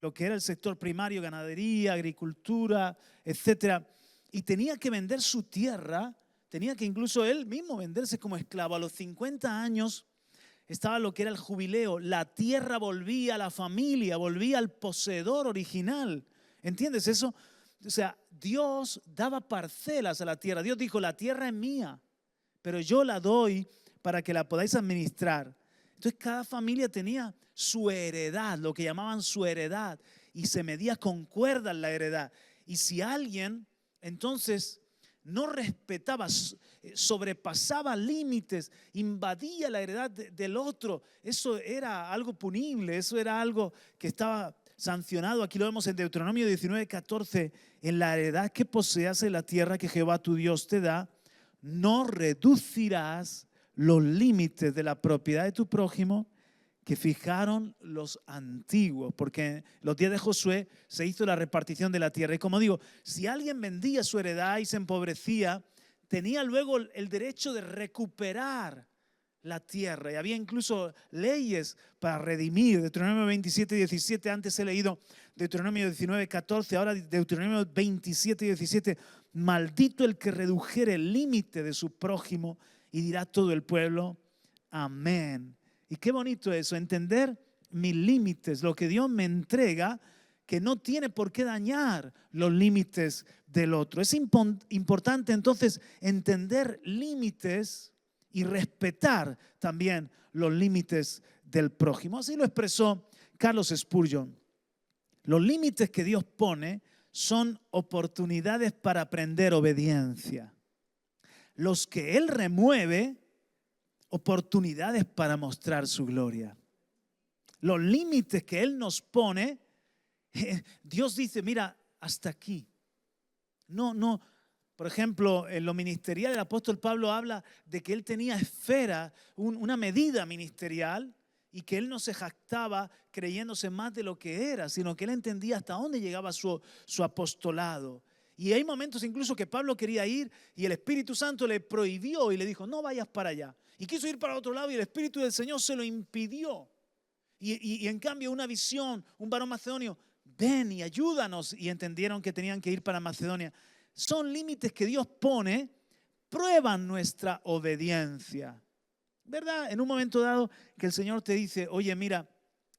lo que era el sector primario, ganadería, agricultura, etcétera, y tenía que vender su tierra, tenía que incluso él mismo venderse como esclavo. A los 50 años estaba lo que era el jubileo, la tierra volvía a la familia, volvía al poseedor original. ¿Entiendes eso? O sea, Dios daba parcelas a la tierra. Dios dijo, la tierra es mía, pero yo la doy para que la podáis administrar. Entonces cada familia tenía su heredad, lo que llamaban su heredad, y se medía con cuerdas la heredad. Y si alguien entonces no respetaba, sobrepasaba límites, invadía la heredad del otro, eso era algo punible, eso era algo que estaba sancionado. Aquí lo vemos en Deuteronomio 19:14, en la heredad que poseas en la tierra que Jehová tu Dios te da, no reducirás los límites de la propiedad de tu prójimo que fijaron los antiguos, porque en los días de Josué se hizo la repartición de la tierra. Y como digo, si alguien vendía su heredad y se empobrecía, tenía luego el derecho de recuperar la tierra. Y había incluso leyes para redimir. Deuteronomio 27:17, antes he leído Deuteronomio 19:14, ahora Deuteronomio 27:17. Maldito el que redujere el límite de su prójimo, y dirá todo el pueblo, amén. Y qué bonito eso, entender mis límites, lo que Dios me entrega, que no tiene por qué dañar los límites del otro. Es importante entonces entender límites y respetar también los límites del prójimo. Así lo expresó Carlos Spurgeon. Los límites que Dios pone son oportunidades para aprender obediencia. Los que Él remueve, oportunidades para mostrar su gloria. Los límites que Él nos pone, Dios dice, mira, hasta aquí. No. Por ejemplo, en lo ministerial, el apóstol Pablo habla de que él tenía esfera, una medida ministerial, y que él no se jactaba creyéndose más de lo que era, sino que él entendía hasta dónde llegaba su apostolado. Y hay momentos incluso que Pablo quería ir y el Espíritu Santo le prohibió y le dijo, no vayas para allá. Y quiso ir para otro lado y el Espíritu del Señor se lo impidió. Y en cambio una visión, un varón macedonio, ven y ayúdanos. Y entendieron que tenían que ir para Macedonia. Son límites que Dios pone, prueban nuestra obediencia. ¿Verdad? En un momento dado que el Señor te dice, oye, mira,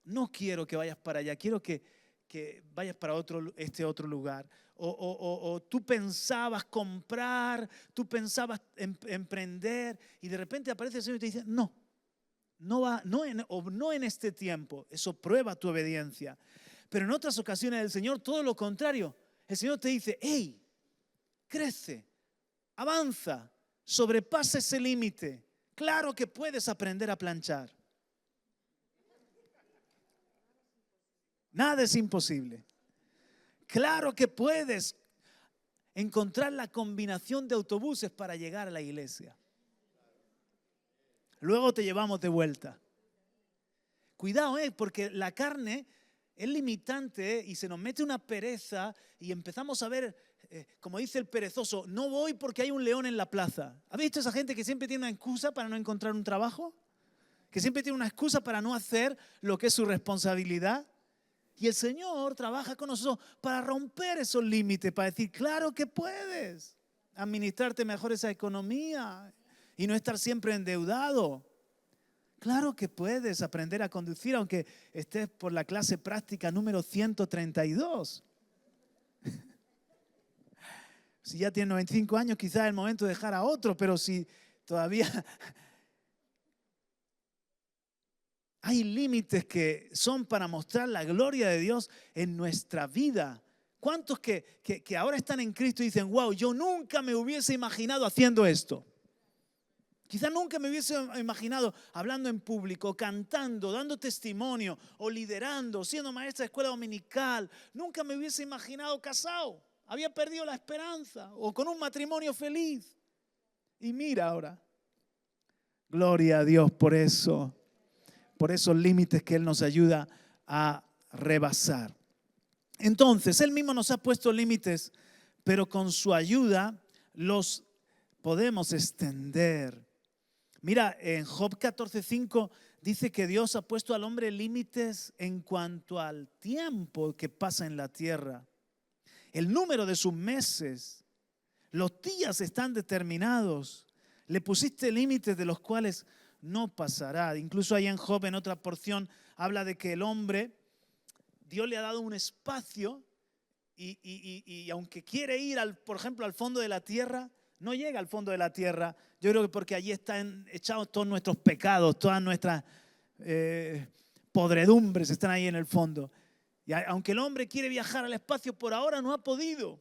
no quiero que vayas para allá, quiero que vayas para este otro lugar. O tú pensabas comprar, tú pensabas emprender, y de repente aparece el Señor y te dice, no en este tiempo. Eso prueba tu obediencia. Pero en otras ocasiones el Señor, todo lo contrario, el Señor te dice, hey, crece, avanza, sobrepasa ese límite. Claro que puedes aprender a planchar. Nada es imposible. Claro que puedes encontrar la combinación de autobuses para llegar a la iglesia. Luego te llevamos de vuelta. Cuidado, porque la carne es limitante y se nos mete una pereza y empezamos a ver, como dice el perezoso, no voy porque hay un león en la plaza. ¿Habéis visto esa gente que siempre tiene una excusa para no encontrar un trabajo? Que siempre tiene una excusa para no hacer lo que es su responsabilidad. Y el Señor trabaja con nosotros para romper esos límites, para decir, claro que puedes administrarte mejor esa economía y no estar siempre endeudado. Claro que puedes aprender a conducir aunque estés por la clase práctica número 132. Si ya tienes 95 años, quizás es el momento de dejar a otro, pero si todavía hay límites que son para mostrar la gloria de Dios en nuestra vida. ¿Cuántos que ahora están en Cristo y dicen, wow, yo nunca me hubiese imaginado haciendo esto? Quizás nunca me hubiese imaginado hablando en público, cantando, dando testimonio o liderando, siendo maestra de escuela dominical. Nunca me hubiese imaginado casado. Había perdido la esperanza o con un matrimonio feliz. Y mira ahora. Gloria a Dios por eso. Por esos límites que Él nos ayuda a rebasar. Entonces, Él mismo nos ha puesto límites, pero con su ayuda los podemos extender. Mira, en Job 14:5 dice que Dios ha puesto al hombre límites en cuanto al tiempo que pasa en la tierra. El número de sus meses, los días están determinados. Le pusiste límites de los cuales no pasará. Incluso ahí en Job, en otra porción, habla de que el hombre, Dios le ha dado un espacio y aunque quiere ir, por ejemplo, al fondo de la tierra, no llega al fondo de la tierra. Yo creo que porque allí están echados todos nuestros pecados, todas nuestras podredumbres están ahí en el fondo. Y aunque el hombre quiere viajar al espacio, por ahora no ha podido.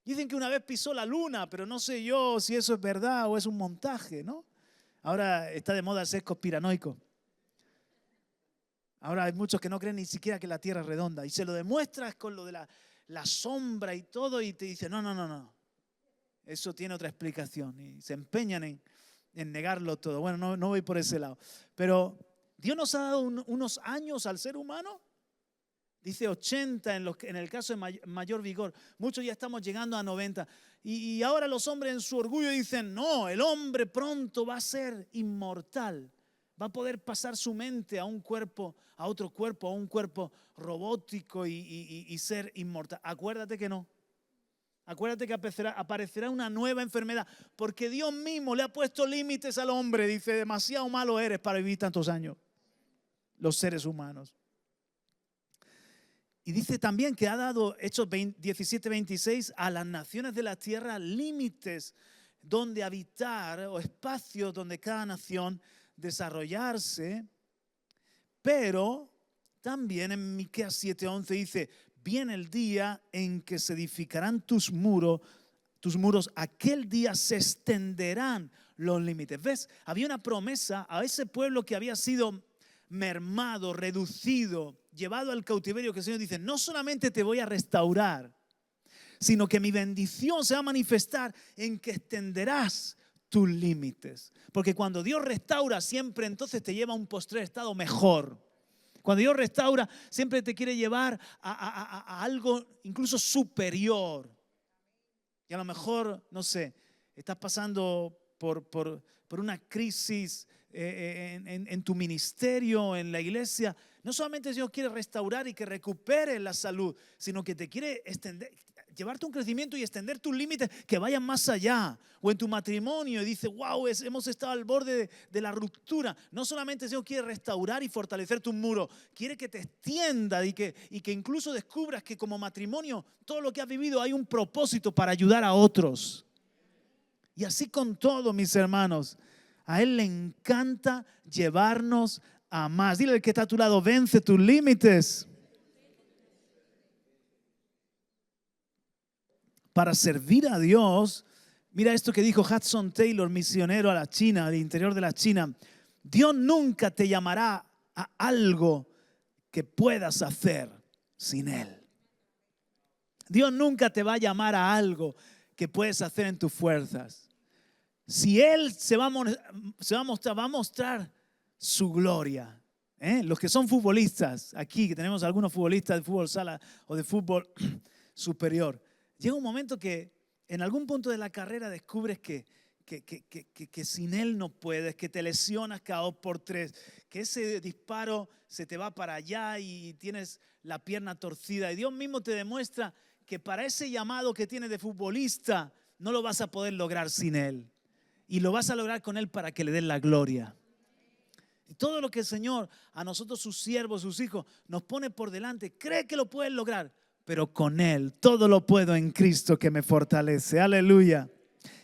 Dicen que una vez pisó la luna, pero no sé yo si eso es verdad o es un montaje, ¿no? Ahora está de moda ser conspiranoico. Ahora hay muchos que no creen ni siquiera que la tierra es redonda. Y se lo demuestras con lo de la sombra y todo y te dicen, no. Eso tiene otra explicación. Y se empeñan en negarlo todo. Bueno, no voy por ese lado. Pero Dios nos ha dado unos años al ser humano. Dice 80 en el caso de mayor vigor. Muchos ya estamos llegando a 90. Y ahora los hombres en su orgullo dicen, no, el hombre pronto va a ser inmortal. Va a poder pasar su mente a un cuerpo, a otro cuerpo, a un cuerpo robótico y ser inmortal. Acuérdate que no. Acuérdate que aparecerá una nueva enfermedad. Porque Dios mismo le ha puesto límites al hombre. Dice, demasiado malo eres para vivir tantos años. Los seres humanos. Y dice también que ha dado, Hechos 17:26, a las naciones de la tierra límites donde habitar o espacios donde cada nación desarrollarse. Pero también en Miqueas 7:11 dice, viene el día en que se edificarán tus muros, aquel día se extenderán los límites. ¿Ves? Había una promesa a ese pueblo que había sido mermado, reducido, llevado al cautiverio, que el Señor dice, no solamente te voy a restaurar, sino que mi bendición se va a manifestar en que extenderás tus límites. Porque cuando Dios restaura, siempre entonces te lleva a un postrer estado mejor. Cuando Dios restaura, siempre te quiere llevar a algo incluso superior. Y a lo mejor, no sé, estás pasando por una crisis en tu ministerio, en la iglesia. No solamente Dios quiere restaurar y que recupere la salud, sino que te quiere extender, llevarte un crecimiento y extender tus límites que vayan más allá. O en tu matrimonio y dice, wow, hemos estado al borde de la ruptura. No solamente Dios quiere restaurar y fortalecer tus muros, quiere que te extienda y que incluso descubras que como matrimonio, todo lo que has vivido hay un propósito para ayudar a otros. Y así con todo, mis hermanos. A Él le encanta llevarnos a más. Dile al que está a tu lado, vence tus límites. Para servir a Dios, mira esto que dijo Hudson Taylor, misionero a la China, al interior de la China. Dios nunca te llamará a algo que puedas hacer sin Él. Dios nunca te va a llamar a algo que puedes hacer en tus fuerzas. Si Él va a mostrar su gloria. Los que son futbolistas, aquí que tenemos algunos futbolistas de fútbol sala o de fútbol superior, llega un momento que en algún punto de la carrera descubres que sin Él no puedes, que te lesionas cada 2 por 3, que ese disparo se te va para allá y tienes la pierna torcida. Y Dios mismo te demuestra que para ese llamado que tienes de futbolista no lo vas a poder lograr sin Él. Y lo vas a lograr con Él para que le den la gloria. Y todo lo que el Señor a nosotros, sus siervos, sus hijos, nos pone por delante, cree que lo puedes lograr, pero con Él todo lo puedo en Cristo que me fortalece. Aleluya.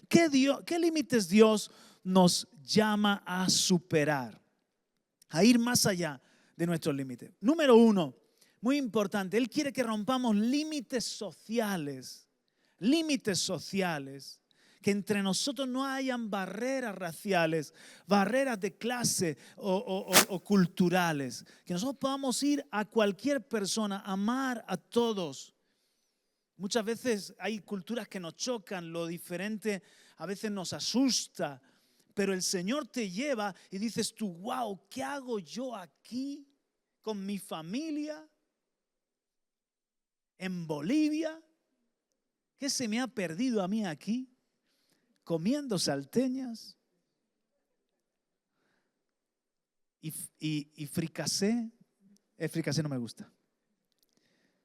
¿Qué límites Dios nos llama a superar? A ir más allá de nuestros límites. Número 1, muy importante, Él quiere que rompamos límites sociales. Límites sociales. Que entre nosotros no hayan barreras raciales, barreras de clase o culturales. Que nosotros podamos ir a cualquier persona, amar a todos. Muchas veces hay culturas que nos chocan, lo diferente a veces nos asusta, pero el Señor te lleva y dices tú, wow, ¿qué hago yo aquí con mi familia en Bolivia? ¿Qué se me ha perdido a mí aquí? Comiendo salteñas, y fricasé. El fricasé no me gusta.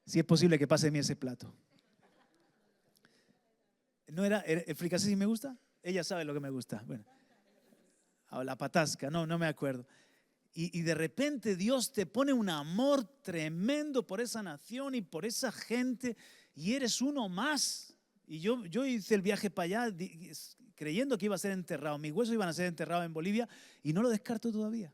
Si es posible que pase de mí ese plato. ¿No era el fricasé si me gusta? Ella sabe lo que me gusta. Bueno, la patasca, no me acuerdo. Y de repente Dios te pone un amor tremendo por esa nación y por esa gente y eres uno más. Y yo hice el viaje para allá creyendo que iba a ser enterrado. Mis huesos iban a ser enterrados en Bolivia y no lo descarto todavía.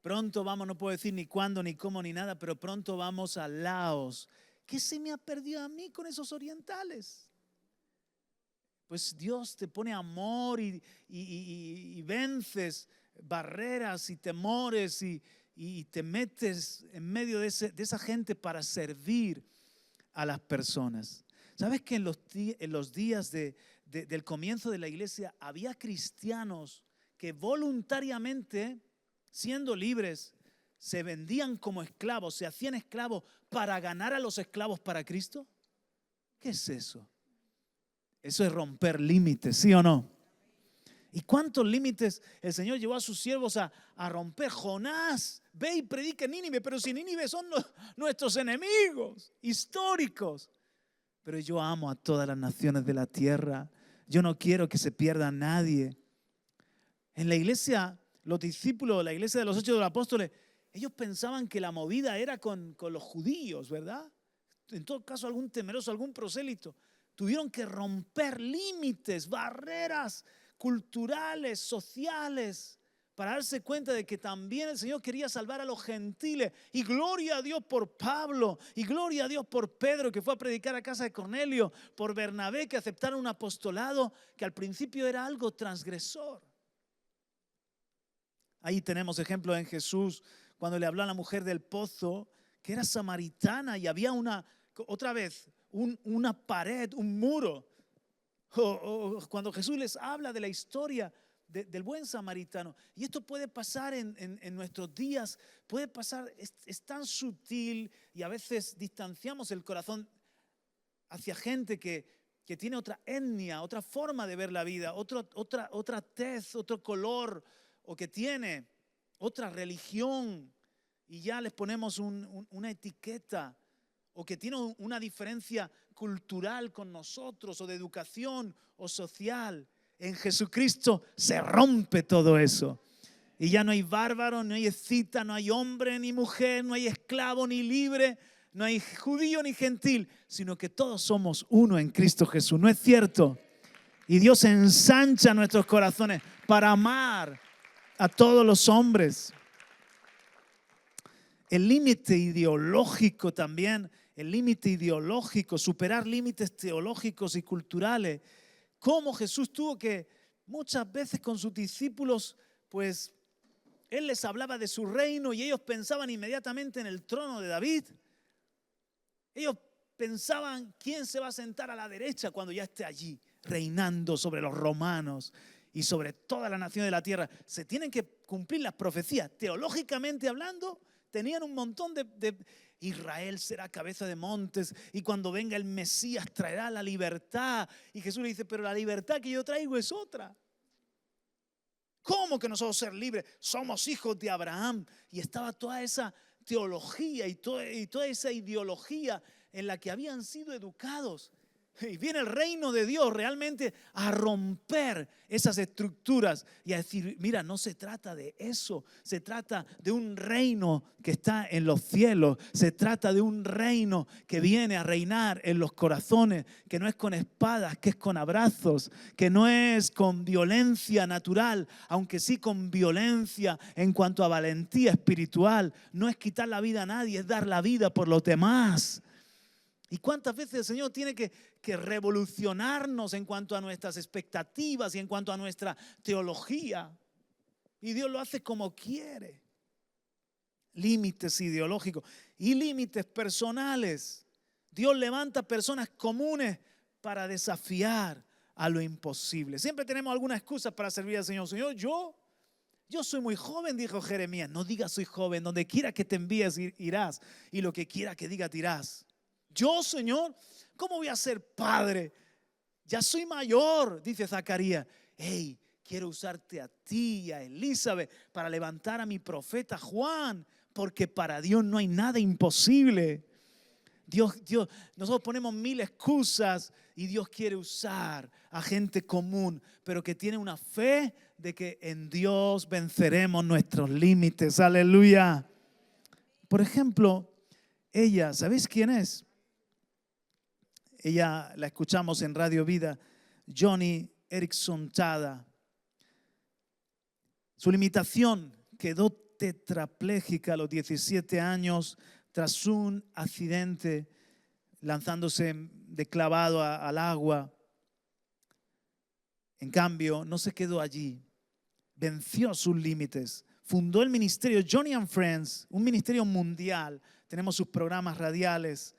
Pronto vamos, no puedo decir ni cuándo, ni cómo, ni nada, pero pronto vamos a Laos. ¿Qué se me ha perdido a mí con esos orientales? Pues Dios te pone amor y vences barreras y temores y te metes en medio de esa gente para servir a las personas. ¿Sabes que en los días del comienzo de la iglesia había cristianos que voluntariamente, siendo libres, se vendían como esclavos, se hacían esclavos para ganar a los esclavos para Cristo? ¿Qué es eso? Eso es romper límites, ¿sí o no? ¿Y cuántos límites el Señor llevó a sus siervos a romper? Jonás, ve y predica en Nínive, pero si Nínive son nuestros enemigos históricos. Pero yo amo a todas las naciones de la tierra. Yo no quiero que se pierda nadie. En la iglesia, los discípulos, la iglesia de los Hechos de los Apóstoles, ellos pensaban que la movida era con los judíos, ¿verdad? En todo caso, algún temeroso, algún prosélito. Tuvieron que romper límites, barreras culturales, sociales, para darse cuenta de que también el Señor quería salvar a los gentiles. Y gloria a Dios por Pablo, y gloria a Dios por Pedro, que fue a predicar a casa de Cornelio, por Bernabé, que aceptaron un apostolado que al principio era algo transgresor. Ahí tenemos ejemplo en Jesús, cuando le habló a la mujer del pozo, que era samaritana, y había otra vez, una pared, un muro. Cuando Jesús les habla de la historia del buen samaritano. Y esto puede pasar en nuestros días, puede pasar, es tan sutil y a veces distanciamos el corazón hacia gente que tiene otra etnia, otra forma de ver la vida, otra tez, otro color, o que tiene otra religión y ya les ponemos una etiqueta, o que tiene una diferencia cultural con nosotros, o de educación o social. En Jesucristo se rompe todo eso. Y ya no hay bárbaro, no hay escita, no hay hombre ni mujer, no hay esclavo ni libre, no hay judío ni gentil, sino que todos somos uno en Cristo Jesús. ¿No es cierto? Y Dios ensancha nuestros corazones para amar a todos los hombres. El límite ideológico también, el límite ideológico, superar límites teológicos y culturales. Cómo Jesús tuvo que muchas veces con sus discípulos, pues Él les hablaba de su reino y ellos pensaban inmediatamente en el trono de David. Ellos pensaban quién se va a sentar a la derecha cuando ya esté allí, reinando sobre los romanos y sobre toda la nación de la tierra. Se tienen que cumplir las profecías. Teológicamente hablando, tenían un montón de Israel será cabeza de montes y cuando venga el Mesías traerá la libertad. Y Jesús le dice, pero la libertad que yo traigo es otra. ¿Cómo que nosotros ser libres? Somos hijos de Abraham. Y estaba toda esa teología y toda esa ideología en la que habían sido educados. Y viene el reino de Dios realmente a romper esas estructuras y a decir, mira, no se trata de eso, se trata de un reino que está en los cielos, se trata de un reino que viene a reinar en los corazones, que no es con espadas, que es con abrazos, que no es con violencia natural, aunque sí con violencia en cuanto a valentía espiritual. No es quitar la vida a nadie, es dar la vida por los demás. ¿Y cuántas veces el Señor tiene que revolucionarnos en cuanto a nuestras expectativas y en cuanto a nuestra teología? Y Dios lo hace como quiere. Límites ideológicos y límites personales. Dios levanta personas comunes para desafiar a lo imposible. Siempre tenemos alguna excusa para servir al Señor. Señor, yo soy muy joven, dijo Jeremías. No digas soy joven, donde quiera que te envíes irás y lo que quiera que diga dirás. Yo, Señor, ¿cómo voy a ser padre? Ya soy mayor, dice Zacarías. Hey, quiero usarte a ti y a Elizabeth para levantar a mi profeta Juan, porque para Dios no hay nada imposible. Dios, nosotros ponemos mil excusas y Dios quiere usar a gente común, pero que tiene una fe de que en Dios venceremos nuestros límites. Aleluya. Por ejemplo, ella, ¿sabéis quién es? Ella la escuchamos en Radio Vida, Joni Eareckson Tada. Su limitación, quedó tetrapléjica a los 17 años tras un accidente lanzándose de clavado al agua. En cambio, no se quedó allí, venció sus límites, fundó el ministerio Joni and Friends, un ministerio mundial. Tenemos sus programas radiales.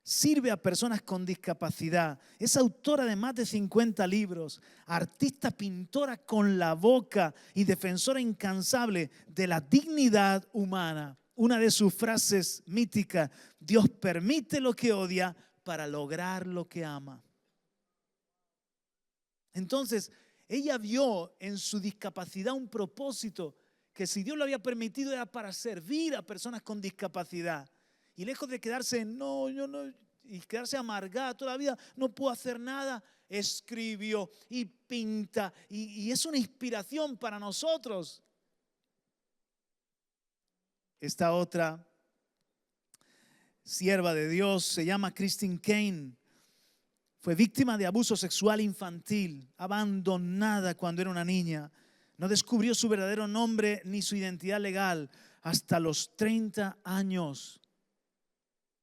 Sirve a personas con discapacidad. Es autora de más de 50 libros, artista, pintora con la boca y defensora incansable de la dignidad humana. Una de sus frases míticas: Dios permite lo que odia para lograr lo que ama. Entonces, ella vio en su discapacidad un propósito que, si Dios lo había permitido, era para servir a personas con discapacidad. Y lejos de quedarse y quedarse amargada toda la vida, no puedo hacer nada, escribió y pinta y es una inspiración para nosotros. Esta otra sierva de Dios se llama Christine Caine. Fue víctima de abuso sexual infantil, abandonada cuando era una niña. No descubrió su verdadero nombre ni su identidad legal hasta los 30 años.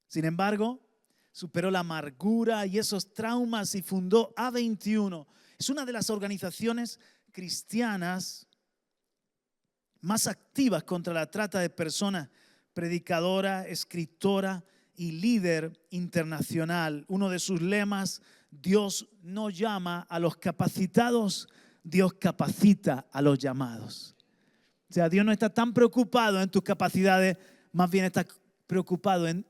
Sin embargo, superó la amargura y esos traumas y fundó A21. Es una de las organizaciones cristianas más activas contra la trata de personas, predicadora, escritora y líder internacional. Uno de sus lemas: Dios no llama a los capacitados, Dios capacita a los llamados. O sea, Dios no está tan preocupado en tus capacidades, más bien está preocupado en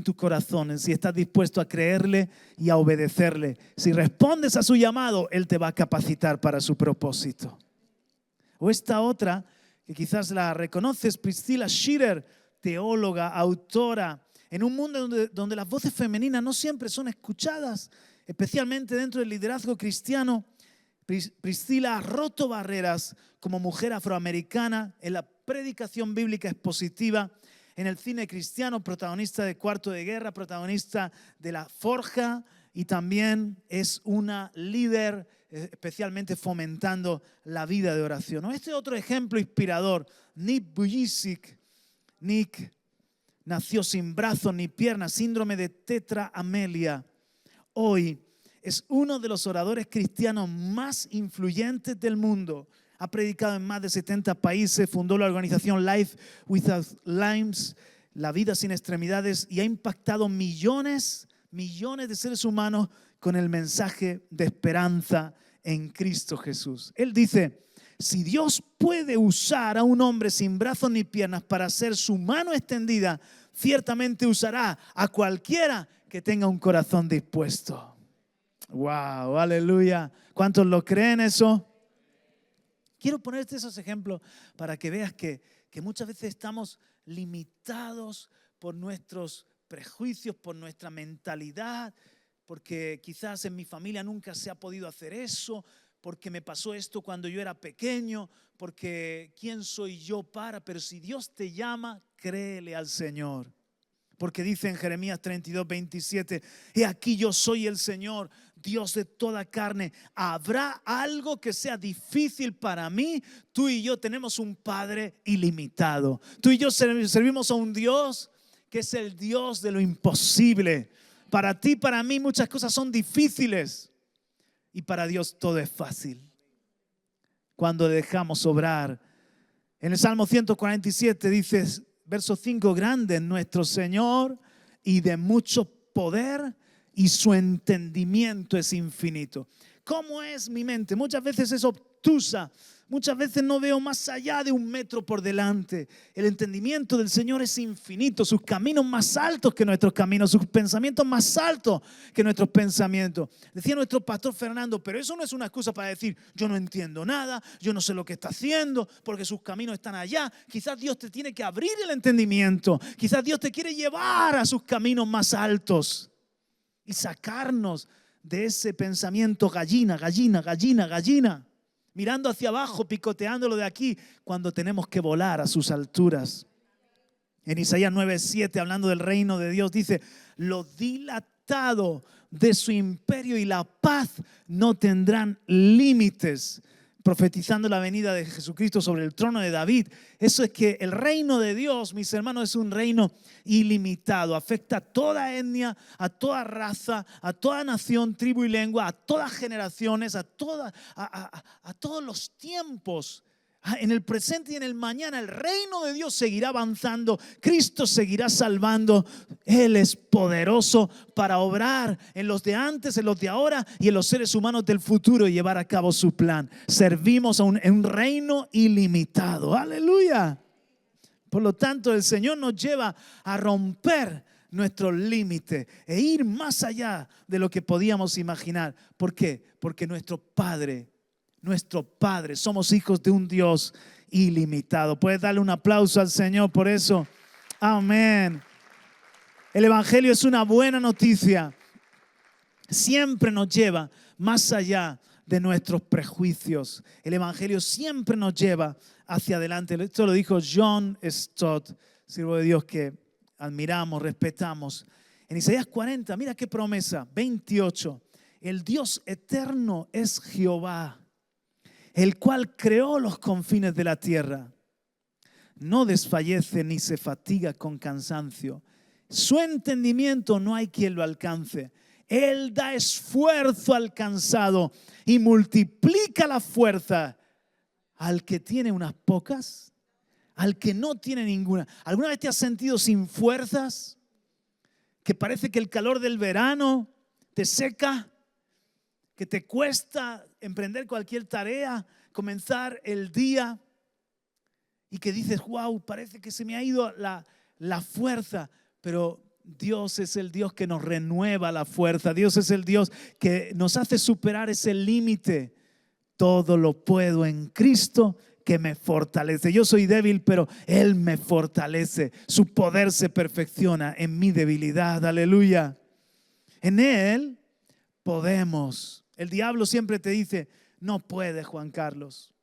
tu corazón, en si estás dispuesto a creerle y a obedecerle. Si respondes a su llamado, Él te va a capacitar para su propósito. O esta otra, que quizás la reconoces, Priscilla Shirer, teóloga, autora, en un mundo donde las voces femeninas no siempre son escuchadas, especialmente dentro del liderazgo cristiano. Priscilla ha roto barreras como mujer afroamericana en la predicación bíblica expositiva, en el cine cristiano, protagonista de Cuarto de Guerra, protagonista de La Forja, y también es una líder especialmente fomentando la vida de oración. Este otro ejemplo inspirador, Nick Vujicic. Nick nació sin brazos ni piernas, síndrome de tetraamelia. Hoy es uno de los oradores cristianos más influyentes del mundo. Ha predicado en más de 70 países, fundó la organización Life Without Limbs, La Vida Sin Extremidades, y ha impactado millones de seres humanos con el mensaje de esperanza en Cristo Jesús. Él dice: si Dios puede usar a un hombre sin brazos ni piernas para hacer su mano extendida, ciertamente usará a cualquiera que tenga un corazón dispuesto. ¡Wow! ¡Aleluya! ¿Cuántos lo creen eso? Quiero ponerte esos ejemplos para que veas que muchas veces estamos limitados por nuestros prejuicios, por nuestra mentalidad, porque quizás en mi familia nunca se ha podido hacer eso, porque me pasó esto cuando yo era pequeño, porque ¿quién soy yo para? Pero si Dios te llama, créele al Señor. Porque dice en Jeremías 32:27, he aquí yo soy el Señor, Dios de toda carne. ¿Habrá algo que sea difícil para mí? Tú y yo tenemos un Padre ilimitado. Tú y yo servimos a un Dios que es el Dios de lo imposible. Para ti, para mí, muchas cosas son difíciles. Y para Dios todo es fácil cuando dejamos obrar. En el Salmo 147 dice, verso 5, grande es nuestro Señor y de mucho poder, y su entendimiento es infinito. ¿Cómo es mi mente? Muchas veces es obtusa, Muchas veces no veo más allá de 1 metro por delante. El entendimiento del Señor es infinito, sus caminos más altos que nuestros caminos, sus pensamientos más altos que nuestros pensamientos. Decía nuestro pastor Fernando, pero eso no es una excusa para decir, yo no entiendo nada, yo no sé lo que está haciendo, porque sus caminos están allá. Quizás Dios te tiene que abrir el entendimiento, quizás Dios te quiere llevar a sus caminos más altos y sacarnos de ese pensamiento gallina, gallina, gallina, gallina. Mirando hacia abajo, picoteándolo de aquí, cuando tenemos que volar a sus alturas. En Isaías 9:7, hablando del reino de Dios, dice, lo dilatado de su imperio y la paz no tendrán límites. Profetizando la venida de Jesucristo sobre el trono de David. Eso es que el reino de Dios, mis hermanos, es un reino ilimitado. Afecta a toda etnia, a toda raza, a toda nación, tribu y lengua, a todas generaciones, a todos los tiempos. En el presente y en el mañana el reino de Dios seguirá avanzando, Cristo seguirá salvando. Él es poderoso para obrar en los de antes, en los de ahora y en los seres humanos del futuro y llevar a cabo su plan. Servimos en un reino ilimitado. ¡Aleluya! Por lo tanto, el Señor nos lleva a romper nuestros límites e ir más allá de lo que podíamos imaginar. ¿Por qué? Porque nuestro Padre, somos hijos de un Dios ilimitado. ¿Puedes darle un aplauso al Señor por eso? Amén. El Evangelio es una buena noticia. Siempre nos lleva más allá de nuestros prejuicios. El Evangelio siempre nos lleva hacia adelante. Esto lo dijo John Stott, siervo de Dios que admiramos, respetamos. En Isaías 40, mira qué promesa, 28. El Dios eterno es Jehová, el cual creó los confines de la tierra. No desfallece ni se fatiga con cansancio. Su entendimiento no hay quien lo alcance. Él da esfuerzo al cansado y multiplica la fuerza al que tiene unas pocas, al que no tiene ninguna. ¿Alguna vez te has sentido sin fuerzas? Que parece que el calor del verano te seca, que te cuesta emprender cualquier tarea, comenzar el día y que dices, wow, parece que se me ha ido la fuerza, pero Dios es el Dios que nos renueva la fuerza. Dios es el Dios que nos hace superar ese límite. Todo lo puedo en Cristo que me fortalece. Yo soy débil, pero Él me fortalece. Su poder se perfecciona en mi debilidad. Aleluya. En Él podemos. El diablo siempre te dice, no puedes, Juan Carlos.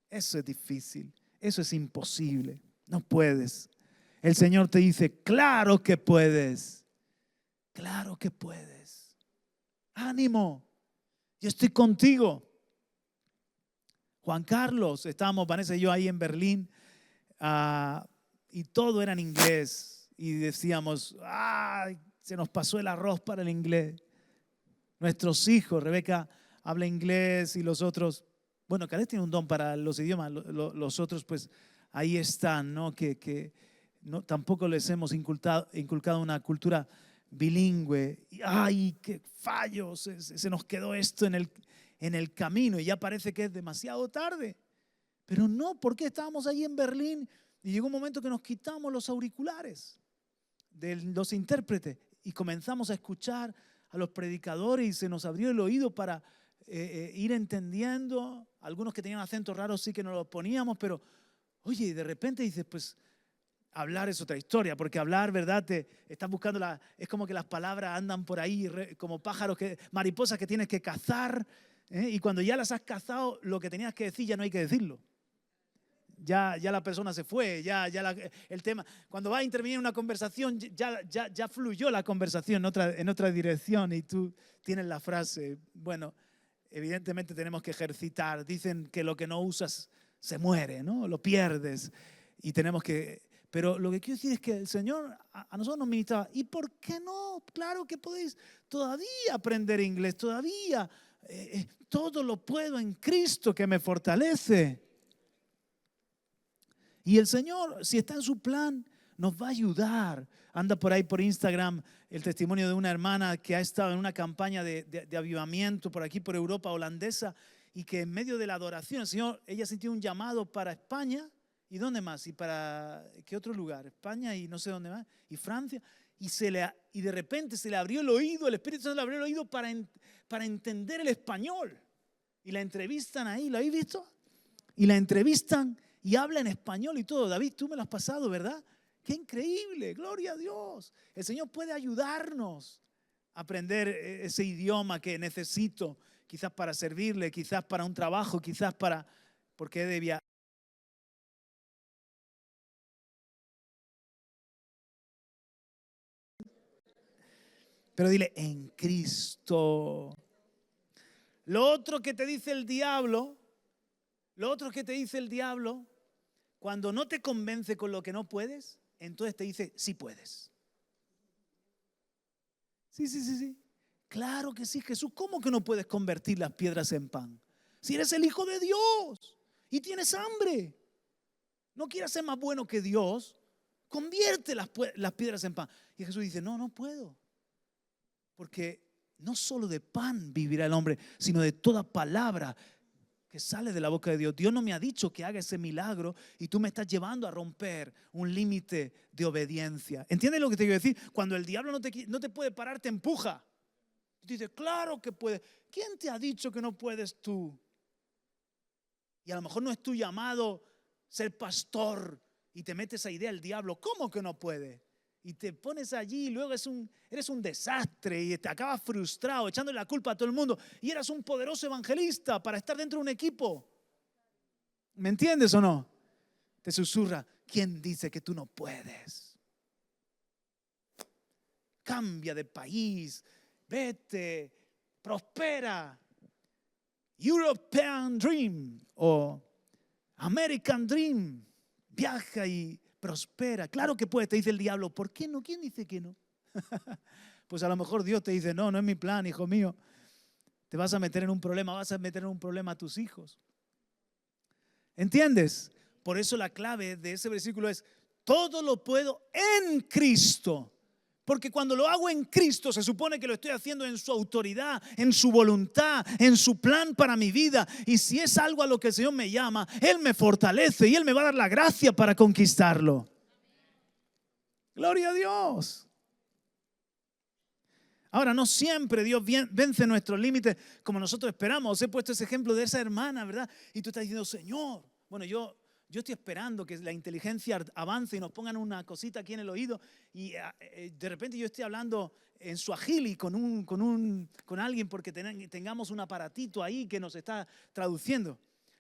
Eso es difícil. Eso es imposible. No puedes. El Señor te dice, claro que puedes. Claro que puedes. Ánimo. Yo estoy contigo. Juan Carlos, estábamos Vanessa y yo ahí en Berlín y todo era en inglés. Y decíamos, se nos pasó el arroz para el inglés. Nuestros hijos, Rebeca habla inglés y los otros, bueno, Caleb tiene un don para los idiomas, los otros pues ahí están, ¿no? Que no, tampoco les hemos inculcado una cultura bilingüe. Y, ¡ay, qué fallo! Se nos quedó esto en el camino y ya parece que es demasiado tarde. Pero no, porque estábamos ahí en Berlín y llegó un momento que nos quitamos los auriculares de los intérpretes y comenzamos a escuchar a los predicadores y se nos abrió el oído para ir entendiendo. Algunos que tenían acentos raros sí que nos los poníamos, pero oye, y de repente dices, pues hablar es otra historia, porque hablar, ¿verdad? Estás buscando, es como que las palabras andan por ahí como pájaros, mariposas que tienes que cazar, y cuando ya las has cazado, lo que tenías que decir ya no hay que decirlo. Ya la persona se fue, el tema. Cuando va a intervenir en una conversación, ya fluyó la conversación en otra dirección y tú tienes la frase. Bueno, evidentemente tenemos que ejercitar. Dicen que lo que no usas se muere, ¿no? Lo pierdes. Y tenemos que... Pero lo que quiero decir es que el Señor a nosotros nos ministraba. ¿Y por qué no? Claro que podéis todavía aprender inglés, todavía. Todo lo puedo en Cristo que me fortalece. Y el Señor, si está en su plan, nos va a ayudar. Anda por ahí por Instagram el testimonio de una hermana que ha estado en una campaña de avivamiento por aquí, por Europa holandesa. y que en medio de la adoración, ella sintió un llamado para España. ¿Y dónde más? ¿Y para qué otro lugar? España y no sé dónde más. Y Francia. Y de repente se le abrió el oído, el Espíritu Santo le abrió el oído para entender el español. Y la entrevistan ahí, ¿lo habéis visto? Y la entrevistan y habla en español y todo. David, tú me lo has pasado, ¿verdad? ¡Qué increíble! ¡Gloria a Dios! El Señor puede ayudarnos a aprender ese idioma que necesito, quizás para servirle, quizás para un trabajo, quizás porque he de viajar. Pero dile, en Cristo. Lo otro que te dice el diablo, cuando no te convence con lo que no puedes, entonces te dice, sí puedes. Sí. Claro que sí, Jesús. ¿Cómo que no puedes convertir las piedras en pan? Si eres el Hijo de Dios y tienes hambre. No quieras ser más bueno que Dios. Convierte las piedras en pan. Y Jesús dice, no puedo. Porque no solo de pan vivirá el hombre, sino de toda palabra que sale de la boca de Dios. Dios no me ha dicho que haga ese milagro y tú me estás llevando a romper un límite de obediencia. ¿Entiendes lo que te quiero decir? Cuando el diablo no te puede parar, te empuja. Tú dices, claro que puedes. ¿Quién te ha dicho que no puedes tú? Y a lo mejor no es tu llamado ser pastor y te metes esa idea al diablo. ¿Cómo que no puede? Y te pones allí y luego eres un desastre y te acabas frustrado, echándole la culpa a todo el mundo. Y eras un poderoso evangelista para estar dentro de un equipo. ¿Me entiendes o no? Te susurra, ¿quién dice que tú no puedes? Cambia de país, vete, prospera. European Dream o American Dream. Viaja y prospera. Claro que puede, te dice el diablo. ¿Por qué no? ¿Quién dice que no? Pues a lo mejor Dios te dice, no es mi plan, hijo mío. Te vas a meter en un problema, vas a meter en un problema a tus hijos. ¿Entiendes? Por eso la clave de ese versículo es, todo lo puedo en Cristo. Porque cuando lo hago en Cristo se supone que lo estoy haciendo en su autoridad, en su voluntad, en su plan para mi vida. Y si es algo a lo que el Señor me llama, Él me fortalece y Él me va a dar la gracia para conquistarlo. Gloria a Dios. Ahora, no siempre Dios vence nuestros límites como nosotros esperamos. Os he puesto ese ejemplo de esa hermana, ¿verdad? Y tú estás diciendo, Señor, bueno, yo estoy esperando que la inteligencia avance y nos pongan una cosita aquí en el oído y de repente yo estoy hablando en suajili con alguien porque tengamos un aparatito ahí que nos está traduciendo.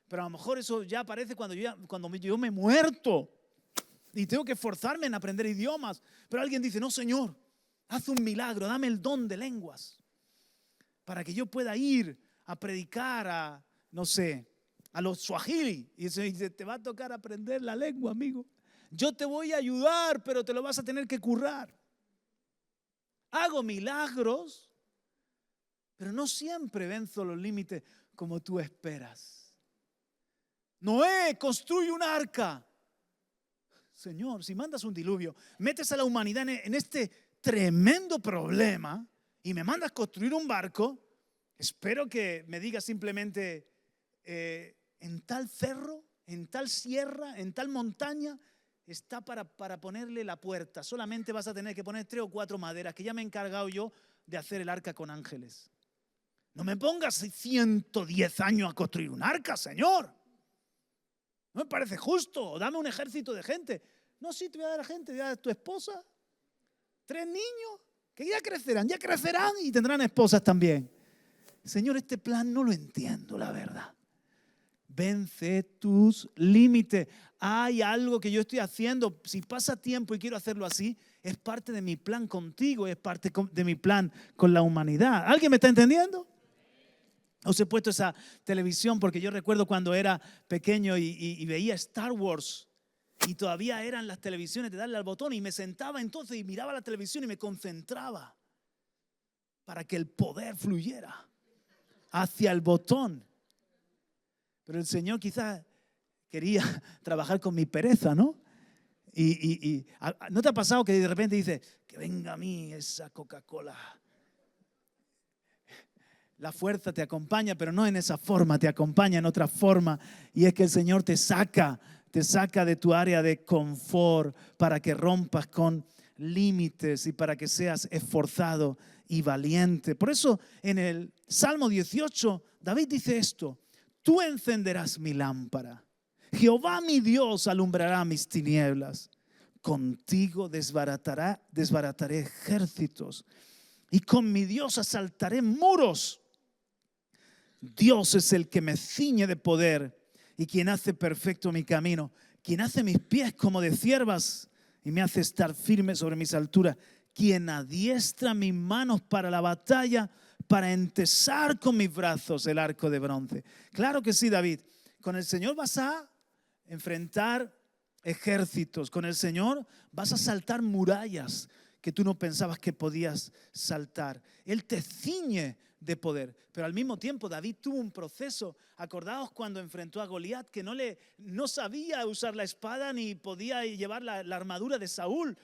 Pero a lo mejor eso ya aparece cuando yo me he muerto y tengo que esforzarme en aprender idiomas. Pero alguien dice, no, Señor, haz un milagro, dame el don de lenguas para que yo pueda ir a predicar a, no sé, a los suajili. Y dice, te va a tocar aprender la lengua, amigo. Yo te voy a ayudar, pero te lo vas a tener que currar. Hago milagros, pero no siempre venzo los límites como tú esperas. Noé, construye un arca. Señor, si mandas un diluvio, metes a la humanidad en este tremendo problema y me mandas construir un barco, espero que me digas simplemente en tal cerro, en tal sierra, en tal montaña está para ponerle la puerta. Solamente vas a tener que poner 3 o 4 maderas que ya me he encargado yo de hacer el arca con ángeles. No me pongas 110 años a construir un arca, Señor. No me parece justo. Dame un ejército de gente. No, sí, te voy a dar a gente, te voy a dar a tu esposa. 3 niños que ya crecerán y tendrán esposas también. Señor, este plan no lo entiendo, la verdad. Vence tus límites. Hay algo que yo estoy haciendo. Si pasa tiempo y quiero hacerlo así, es parte de mi plan contigo, es parte de mi plan con la humanidad. ¿Alguien me está entendiendo? Os he puesto esa televisión porque yo recuerdo cuando era pequeño y veía Star Wars. Y todavía eran las televisiones de darle al botón y me sentaba entonces y miraba la televisión y me concentraba para que el poder fluyera hacia el botón. Pero el Señor quizás quería trabajar con mi pereza, ¿no? Y ¿no te ha pasado que de repente dice, que venga a mí esa Coca-Cola? La fuerza te acompaña, pero no en esa forma, te acompaña en otra forma. Y es que el Señor te saca de tu área de confort para que rompas con límites y para que seas esforzado y valiente. Por eso en el Salmo 18, David dice esto: tú encenderás mi lámpara. Jehová mi Dios alumbrará mis tinieblas. Contigo desbarataré ejércitos y con mi Dios asaltaré muros. Dios es el que me ciñe de poder y quien hace perfecto mi camino, quien hace mis pies como de ciervas y me hace estar firme sobre mis alturas, quien adiestra mis manos para la batalla, para entesar con mis brazos el arco de bronce. Claro que sí, David, con el Señor vas a enfrentar ejércitos, con el Señor vas a saltar murallas que tú no pensabas que podías saltar. Él te ciñe de poder, pero al mismo tiempo David tuvo un proceso. Acordaos cuando enfrentó a Goliat, que no sabía usar la espada ni podía llevar la armadura de Saúl.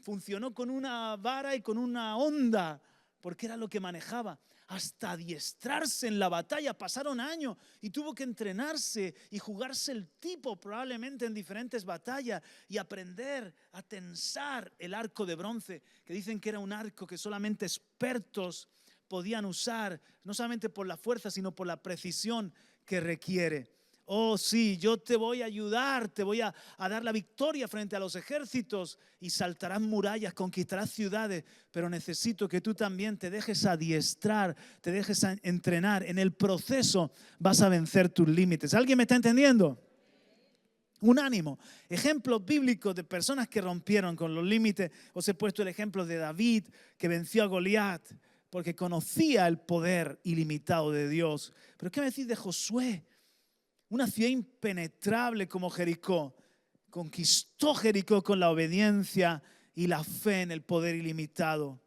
Funcionó con una vara y con una honda, porque era lo que manejaba. Hasta adiestrarse en la batalla pasaron años y tuvo que entrenarse y jugarse el tipo probablemente en diferentes batallas y aprender a tensar el arco de bronce, que dicen que era un arco que solamente expertos podían usar, no solamente por la fuerza sino por la precisión que requiere. Oh sí, yo te voy a ayudar, te voy a dar la victoria frente a los ejércitos y saltarás murallas, conquistarás ciudades, pero necesito que tú también te dejes adiestrar, te dejes entrenar. En el proceso vas a vencer tus límites. ¿Alguien me está entendiendo? Un ánimo. Ejemplos bíblicos de personas que rompieron con los límites. Os he puesto el ejemplo de David, que venció a Goliat porque conocía el poder ilimitado de Dios. Pero ¿qué me decís de Josué? Una ciudad impenetrable como Jericó. Conquistó Jericó con la obediencia y la fe en el poder ilimitado.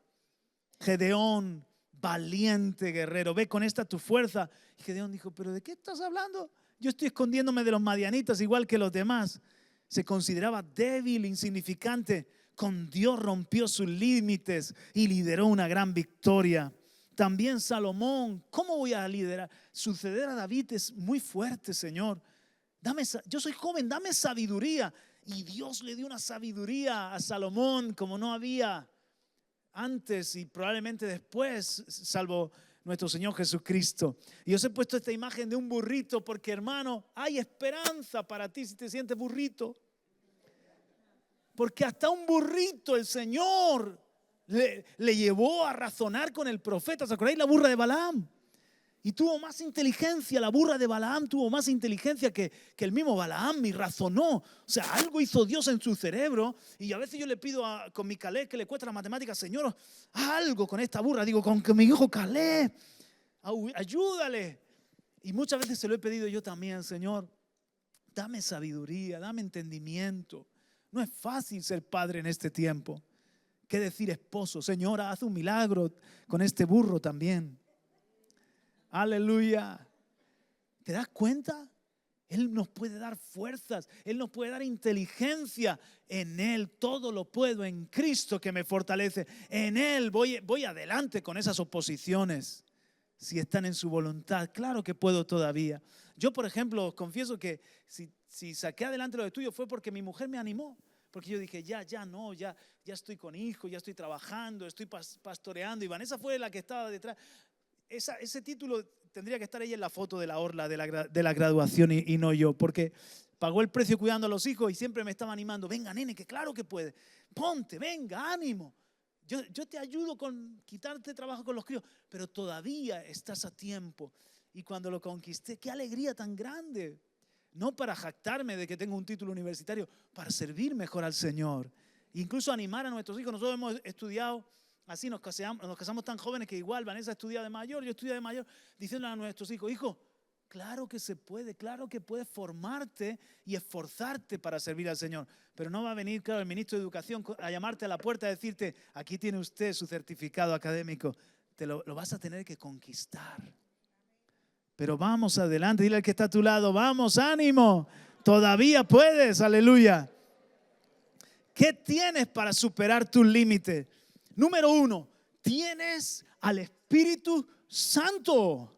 Gedeón, valiente guerrero, ve con esta tu fuerza. Y Gedeón dijo, ¿pero de qué estás hablando? Yo estoy escondiéndome de los madianitas igual que los demás. Se consideraba débil, insignificante. Con Dios rompió sus límites y lideró una gran victoria. También Salomón, ¿cómo voy a liderar? Suceder a David es muy fuerte, Señor. Yo soy joven, dame sabiduría. Y Dios le dio una sabiduría a Salomón como no había antes y probablemente después, salvo nuestro Señor Jesucristo. Y os he puesto esta imagen de un burrito porque, hermano, hay esperanza para ti si te sientes burrito. Porque hasta un burrito el Señor le llevó a razonar con el profeta. ¿Os acordáis la burra de Balaam? Y tuvo más inteligencia, la burra de Balaam tuvo más inteligencia que el mismo Balaam y razonó. O sea, algo hizo Dios en su cerebro. Y a veces yo le pido con mi Caleb, que le cuesta la matemática, Señor, haz algo con esta burra. Digo, con que mi hijo Caleb, ayúdale. Y muchas veces se lo he pedido yo también, Señor, dame sabiduría, dame entendimiento. No es fácil ser padre en este tiempo. ¿Qué decir esposo? Señora, haz un milagro con este burro también. Aleluya. ¿Te das cuenta? Él nos puede dar fuerzas, Él nos puede dar inteligencia. En Él todo lo puedo, en Cristo que me fortalece. En Él voy adelante con esas oposiciones. Si están en su voluntad, claro que puedo todavía. Yo, por ejemplo, os confieso que si saqué adelante los estudios fue porque mi mujer me animó. Porque yo dije, ya estoy con hijos, ya estoy trabajando, estoy pastoreando. Y Vanessa fue la que estaba detrás. Ese título tendría que estar ella en la foto de la orla de la graduación y no yo. Porque pagó el precio cuidando a los hijos y siempre me estaba animando. Venga, nene, que claro que puede. Ponte, venga, ánimo. Yo te ayudo con quitarte trabajo con los críos. Pero todavía estás a tiempo. Y cuando lo conquisté, qué alegría tan grande. No para jactarme de que tengo un título universitario, para servir mejor al Señor. Incluso animar a nuestros hijos. Nosotros hemos estudiado así, nos casamos tan jóvenes que igual Vanessa estudia de mayor, yo estudio de mayor, diciéndole a nuestros hijos, hijo, claro que se puede, claro que puedes formarte y esforzarte para servir al Señor. Pero no va a venir, claro, el ministro de Educación a llamarte a la puerta a decirte, aquí tiene usted su certificado académico. Lo vas a tener que conquistar. Pero vamos adelante, dile al que está a tu lado, vamos, ánimo, todavía puedes, aleluya. ¿Qué tienes para superar tus límites? Número 1, tienes al Espíritu Santo.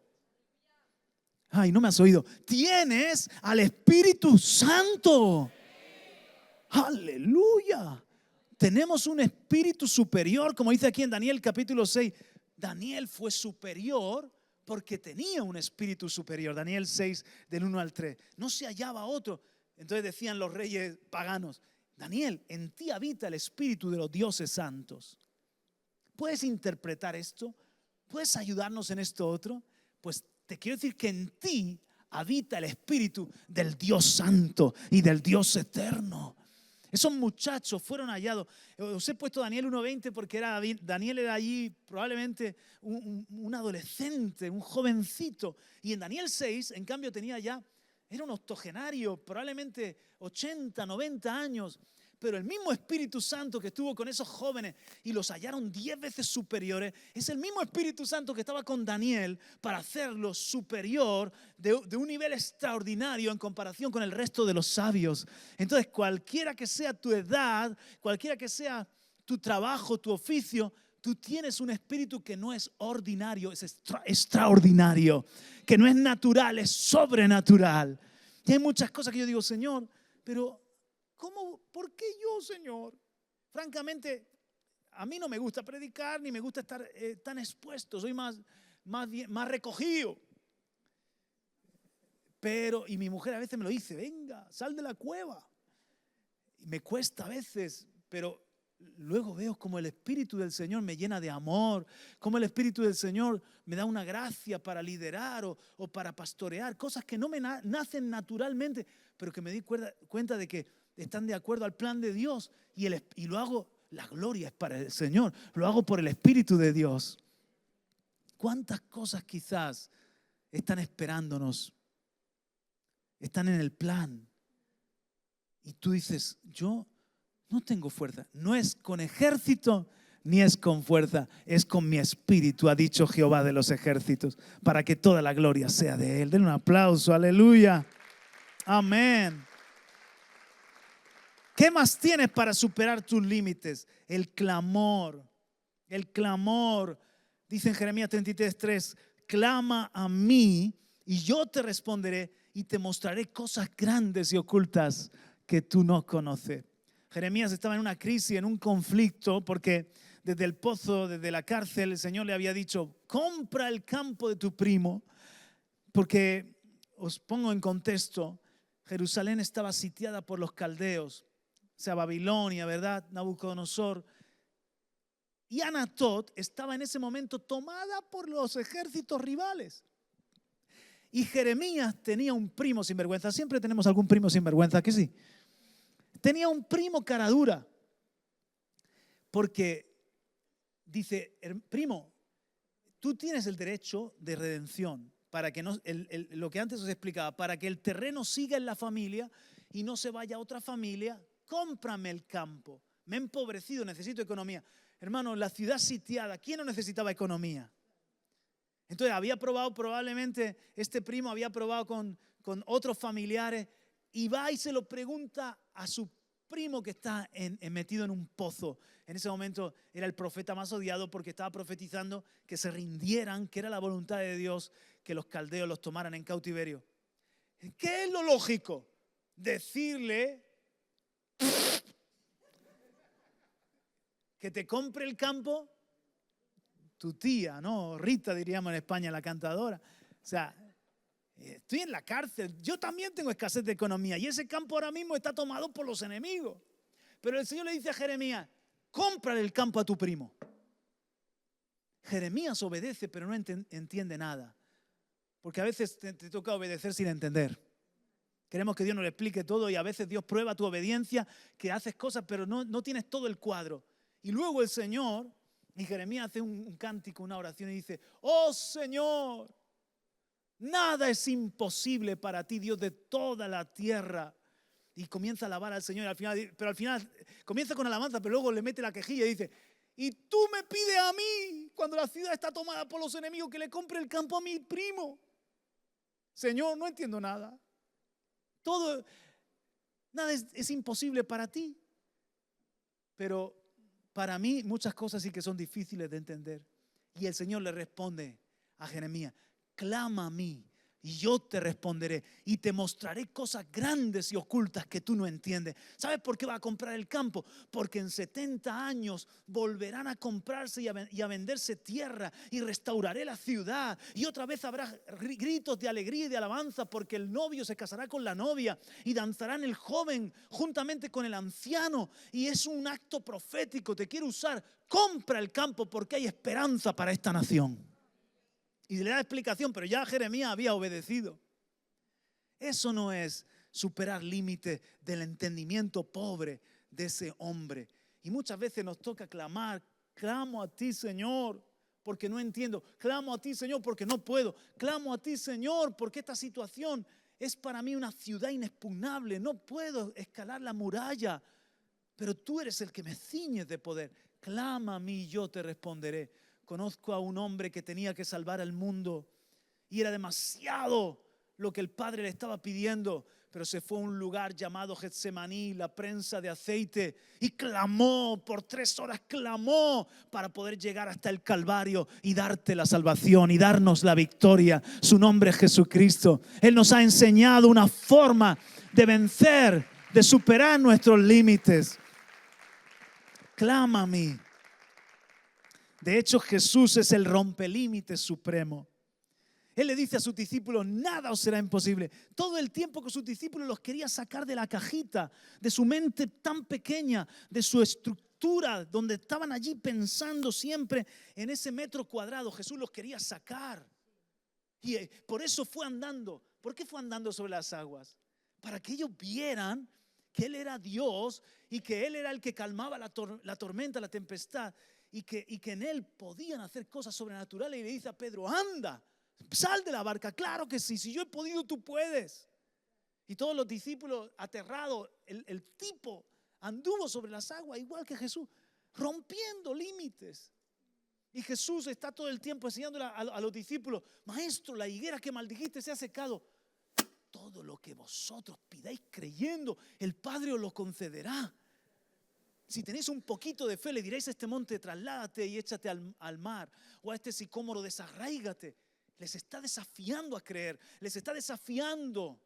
Ay, no me has oído. Tienes al Espíritu Santo. Aleluya. Tenemos un espíritu superior, como dice aquí en Daniel capítulo 6. Daniel fue superior porque tenía un espíritu superior. Daniel 6, del 1 al 3. No se hallaba otro. Entonces decían los reyes paganos: Daniel, en ti habita el espíritu de los dioses santos. ¿Puedes interpretar esto? ¿Puedes ayudarnos en esto otro? Pues te quiero decir que en ti habita el espíritu del Dios santo y del Dios eterno. Esos muchachos fueron hallados. Os he puesto Daniel 1:20 porque Daniel era allí probablemente un adolescente, un jovencito. Y en Daniel 6, en cambio, era un octogenario, probablemente 80, 90 años. Pero el mismo Espíritu Santo que estuvo con esos jóvenes y los hallaron 10 veces superiores, es el mismo Espíritu Santo que estaba con Daniel para hacerlo superior de un nivel extraordinario en comparación con el resto de los sabios. Entonces, cualquiera que sea tu edad, cualquiera que sea tu trabajo, tu oficio, tú tienes un espíritu que no es ordinario, es extraordinario, que no es natural, es sobrenatural. Y hay muchas cosas que yo digo: Señor, pero ¿cómo? ¿Por qué yo, Señor? Francamente, a mí no me gusta predicar ni me gusta estar tan expuesto. Soy más recogido. Y mi mujer a veces me lo dice: venga, sal de la cueva. Y me cuesta a veces, pero luego veo como el Espíritu del Señor me llena de amor, como el Espíritu del Señor me da una gracia para liderar o para pastorear, cosas que no me nacen naturalmente, pero que me di cuenta de que están de acuerdo al plan de Dios y lo hago, la gloria es para el Señor, lo hago por el Espíritu de Dios. ¿Cuántas cosas quizás están esperándonos? Están en el plan. Y tú dices: yo no tengo fuerza. No es con ejército ni es con fuerza, es con mi espíritu, ha dicho Jehová de los ejércitos, para que toda la gloria sea de Él. Den un aplauso, aleluya. Amén. ¿Qué más tienes para superar tus límites? El clamor. El clamor. Dice en Jeremías 33:3: clama a mí y yo te responderé y te mostraré cosas grandes y ocultas que tú no conoces. Jeremías estaba en una crisis, en un conflicto, porque desde el pozo, desde la cárcel, el Señor le había dicho: compra el campo de tu primo, porque os pongo en contexto, Jerusalén estaba sitiada por los caldeos, o sea, Babilonia, ¿verdad? Nabucodonosor. Y Anatot estaba en ese momento tomada por los ejércitos rivales. Y Jeremías tenía un primo sinvergüenza. Siempre tenemos algún primo sinvergüenza, ¿que sí? Tenía un primo cara dura. Porque dice: primo, tú tienes el derecho de redención, para que no, lo que antes os explicaba, para que el terreno siga en la familia y no se vaya a otra familia. Cómprame el campo. Me he empobrecido, necesito economía. Hermano, la ciudad sitiada, ¿quién no necesitaba economía? Entonces probablemente este primo había probado con otros familiares, y va y se lo pregunta a su primo que está metido en un pozo. En ese momento era el profeta más odiado porque estaba profetizando que se rindieran, que era la voluntad de Dios que los caldeos los tomaran en cautiverio. ¿Qué es lo lógico? Decirle que te compre el campo tu tía, ¿no? Rita, diríamos en España, la cantadora. O sea, estoy en la cárcel, yo también tengo escasez de economía y ese campo ahora mismo está tomado por los enemigos. Pero el Señor le dice a Jeremías: cómprale el campo a tu primo. Jeremías obedece, pero no entiende nada. Porque a veces te toca obedecer sin entender. Queremos que Dios nos lo explique todo y a veces Dios prueba tu obediencia, que haces cosas pero no tienes todo el cuadro. Y luego el Señor, y Jeremías hace un cántico, una oración y dice: oh Señor, nada es imposible para ti, Dios de toda la tierra. Y comienza a alabar al Señor, pero al final comienza con alabanza, pero luego le mete la quejilla y dice: y tú me pides a mí, cuando la ciudad está tomada por los enemigos, que le compre el campo a mi primo. Señor, no entiendo nada. Nada es imposible para ti. Pero para mí muchas cosas sí que son difíciles de entender. Y el Señor le responde a Jeremías: clama a mí y yo te responderé y te mostraré cosas grandes y ocultas que tú no entiendes. ¿Sabes por qué va a comprar el campo? Porque en 70 años volverán a comprarse y a venderse tierra, y restauraré la ciudad, y otra vez habrá gritos de alegría y de alabanza, porque el novio se casará con la novia y danzarán el joven juntamente con el anciano. Y es un acto profético. Te quiero usar. Compra el campo porque hay esperanza para esta nación. Y le da explicación, pero ya Jeremías había obedecido. Eso no es superar límites del entendimiento pobre de ese hombre. Y muchas veces nos toca clamar: clamo a ti, Señor, porque no entiendo. Clamo a ti, Señor, porque no puedo. Clamo a ti, Señor, porque esta situación es para mí una ciudad inexpugnable. No puedo escalar la muralla, pero tú eres el que me ciñes de poder. Clama a mí y yo te responderé. Conozco a un hombre que tenía que salvar al mundo y era demasiado lo que el Padre le estaba pidiendo, pero se fue a un lugar llamado Getsemaní, la prensa de aceite, y clamó por 3 horas, clamó para poder llegar hasta el Calvario y darte la salvación y darnos la victoria. Su nombre es Jesucristo. Él nos ha enseñado una forma de vencer, de superar nuestros límites. Clama a mí. De hecho, Jesús es el rompelímites supremo. Él le dice a sus discípulos: nada os será imposible. Todo el tiempo que sus discípulos los quería sacar de la cajita, de su mente tan pequeña, de su estructura, donde estaban allí pensando siempre en ese metro cuadrado, Jesús los quería sacar. Y por eso fue andando. ¿Por qué fue andando sobre las aguas? Para que ellos vieran que Él era Dios y que Él era el que calmaba la tormenta, la tempestad. Y que en Él podían hacer cosas sobrenaturales. Y le dice a Pedro: anda, sal de la barca. Claro que sí, si yo he podido, tú puedes. Y todos los discípulos aterrados. El tipo anduvo sobre las aguas igual que Jesús, rompiendo límites. Y Jesús está todo el tiempo enseñándole a los discípulos: maestro, la higuera que maldijiste se ha secado. Todo lo que vosotros pidáis creyendo, el Padre os lo concederá. Si tenéis un poquito de fe, le diréis a este monte: trasládate y échate al mar, o a este sicómoro: desarráigate. Les está desafiando a creer, les está desafiando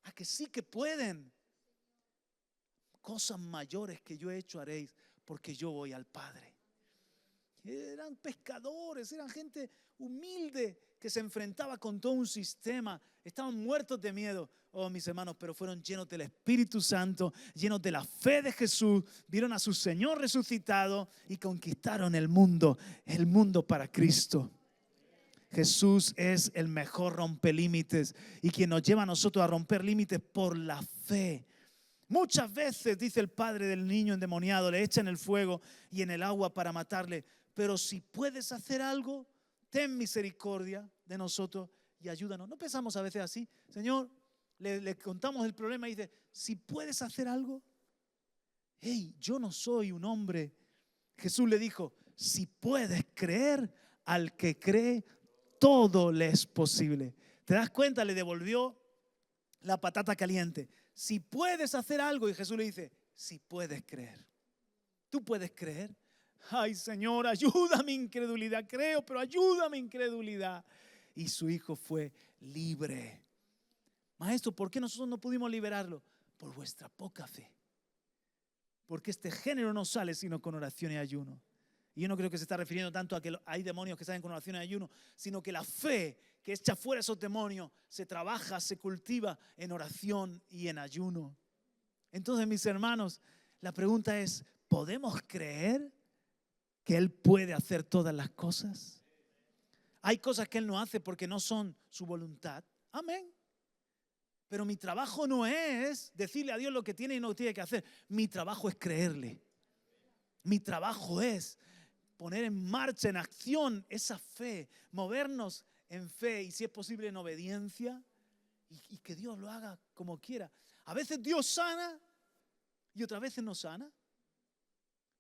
a que sí que pueden. Cosas mayores que yo he hecho haréis, porque yo voy al Padre. Eran pescadores, eran gente humilde que se enfrentaba con todo un sistema. Estaban muertos de miedo, oh mis hermanos, pero fueron llenos del Espíritu Santo, llenos de la fe de Jesús. Vieron a su Señor resucitado y conquistaron el mundo para Cristo. Jesús es el mejor rompelímites y quien nos lleva a nosotros a romper límites por la fe. Muchas veces, dice el padre del niño endemoniado, le echan el fuego y en el agua para matarle. Pero si puedes hacer algo, ten misericordia de nosotros y ayúdanos. ¿No pensamos a veces así? Señor, le contamos el problema y dice: si puedes hacer algo. Hey, yo no soy un hombre. Jesús le dijo: si puedes creer, al que cree, todo le es posible. ¿Te das cuenta? Le devolvió la patata caliente. Si puedes hacer algo. Y Jesús le dice: si puedes creer. ¿Tú puedes creer? Ay, Señor, ayuda a mi incredulidad. Creo, pero ayuda a mi incredulidad. Y su hijo fue libre. Maestro, ¿por qué nosotros no pudimos liberarlo? Por vuestra poca fe. Porque este género no sale sino con oración y ayuno. Y yo no creo que se está refiriendo tanto a que hay demonios que salen con oración y ayuno, sino que la fe que echa fuera esos demonios se trabaja, se cultiva en oración y en ayuno. Entonces, mis hermanos, la pregunta es: ¿podemos creer que Él puede hacer todas las cosas? Hay cosas que Él no hace porque no son su voluntad. Amén. Pero mi trabajo no es decirle a Dios lo que tiene y no tiene que hacer. Mi trabajo es creerle. Mi trabajo es poner en marcha, en acción esa fe, movernos en fe y, si es posible, en obediencia, y que Dios lo haga como quiera. A veces Dios sana y otras veces no sana,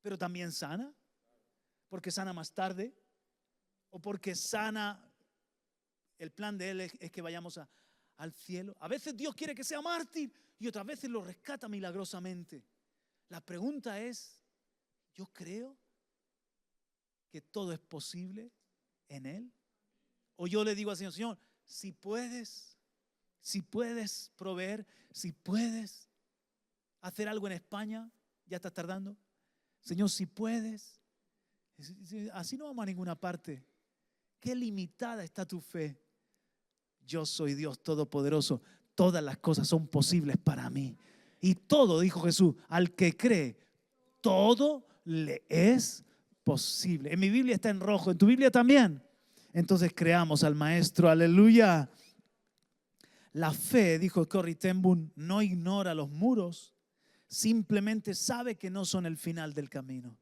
pero también sana, porque sana más tarde o porque sana. El plan de Él es que vayamos al cielo. A veces Dios quiere que sea mártir y otras veces lo rescata milagrosamente. La pregunta es: ¿yo creo que todo es posible en Él? O yo le digo al Señor, Señor, si puedes proveer, si puedes hacer algo en España, ya estás tardando. Señor, si puedes. Así no vamos a ninguna parte. Qué limitada está tu fe. Yo soy Dios Todopoderoso. Todas las cosas son posibles para mí. Y todo, dijo Jesús, al que cree, todo le es posible. En mi Biblia está en rojo, en tu Biblia también. Entonces creamos al Maestro, aleluya. La fe, dijo Corrie ten Boom, no ignora los muros, simplemente sabe que no son el final del camino.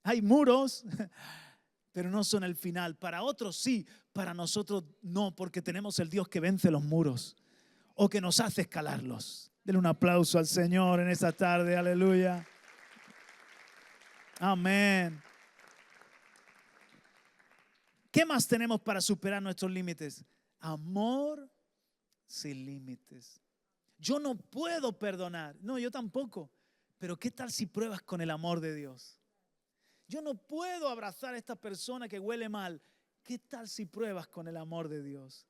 Hay muros, pero no son el final. Para otros sí, para nosotros no, porque tenemos el Dios que vence los muros o que nos hace escalarlos. Denle un aplauso al Señor en esta tarde, aleluya. Amén. ¿Qué más tenemos para superar nuestros límites? Amor sin límites. Yo no puedo perdonar. No, yo tampoco. Pero ¿qué tal si pruebas con el amor de Dios? Yo no puedo abrazar a esta persona que huele mal. ¿Qué tal si pruebas con el amor de Dios?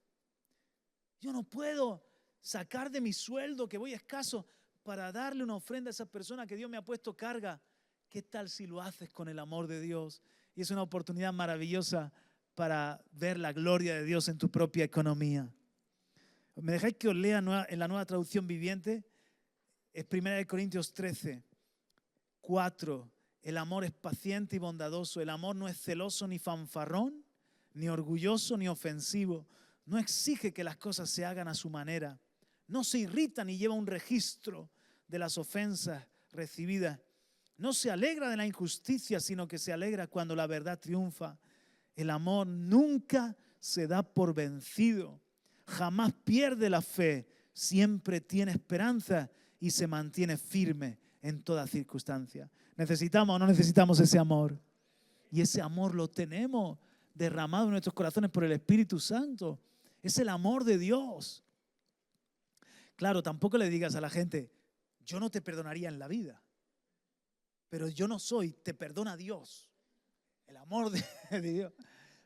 Yo no puedo sacar de mi sueldo, que voy escaso, para darle una ofrenda a esa persona que Dios me ha puesto carga. ¿Qué tal si lo haces con el amor de Dios? Y es una oportunidad maravillosa para ver la gloria de Dios en tu propia economía. ¿Me dejáis que os lea en la Nueva Traducción Viviente? Es 1 Corintios 13, 4. El amor es paciente y bondadoso. El amor no es celoso ni fanfarrón, ni orgulloso ni ofensivo. No exige que las cosas se hagan a su manera. No se irrita ni lleva un registro de las ofensas recibidas. No se alegra de la injusticia, sino que se alegra cuando la verdad triunfa. El amor nunca se da por vencido. Jamás pierde la fe. Siempre tiene esperanza y se mantiene firme en toda circunstancia. ¿Necesitamos o no necesitamos ese amor? Y ese amor lo tenemos derramado en nuestros corazones por el Espíritu Santo. Es el amor de Dios. Claro, tampoco le digas a la gente, yo no te perdonaría en la vida, pero yo no soy, te perdona Dios. El amor de Dios.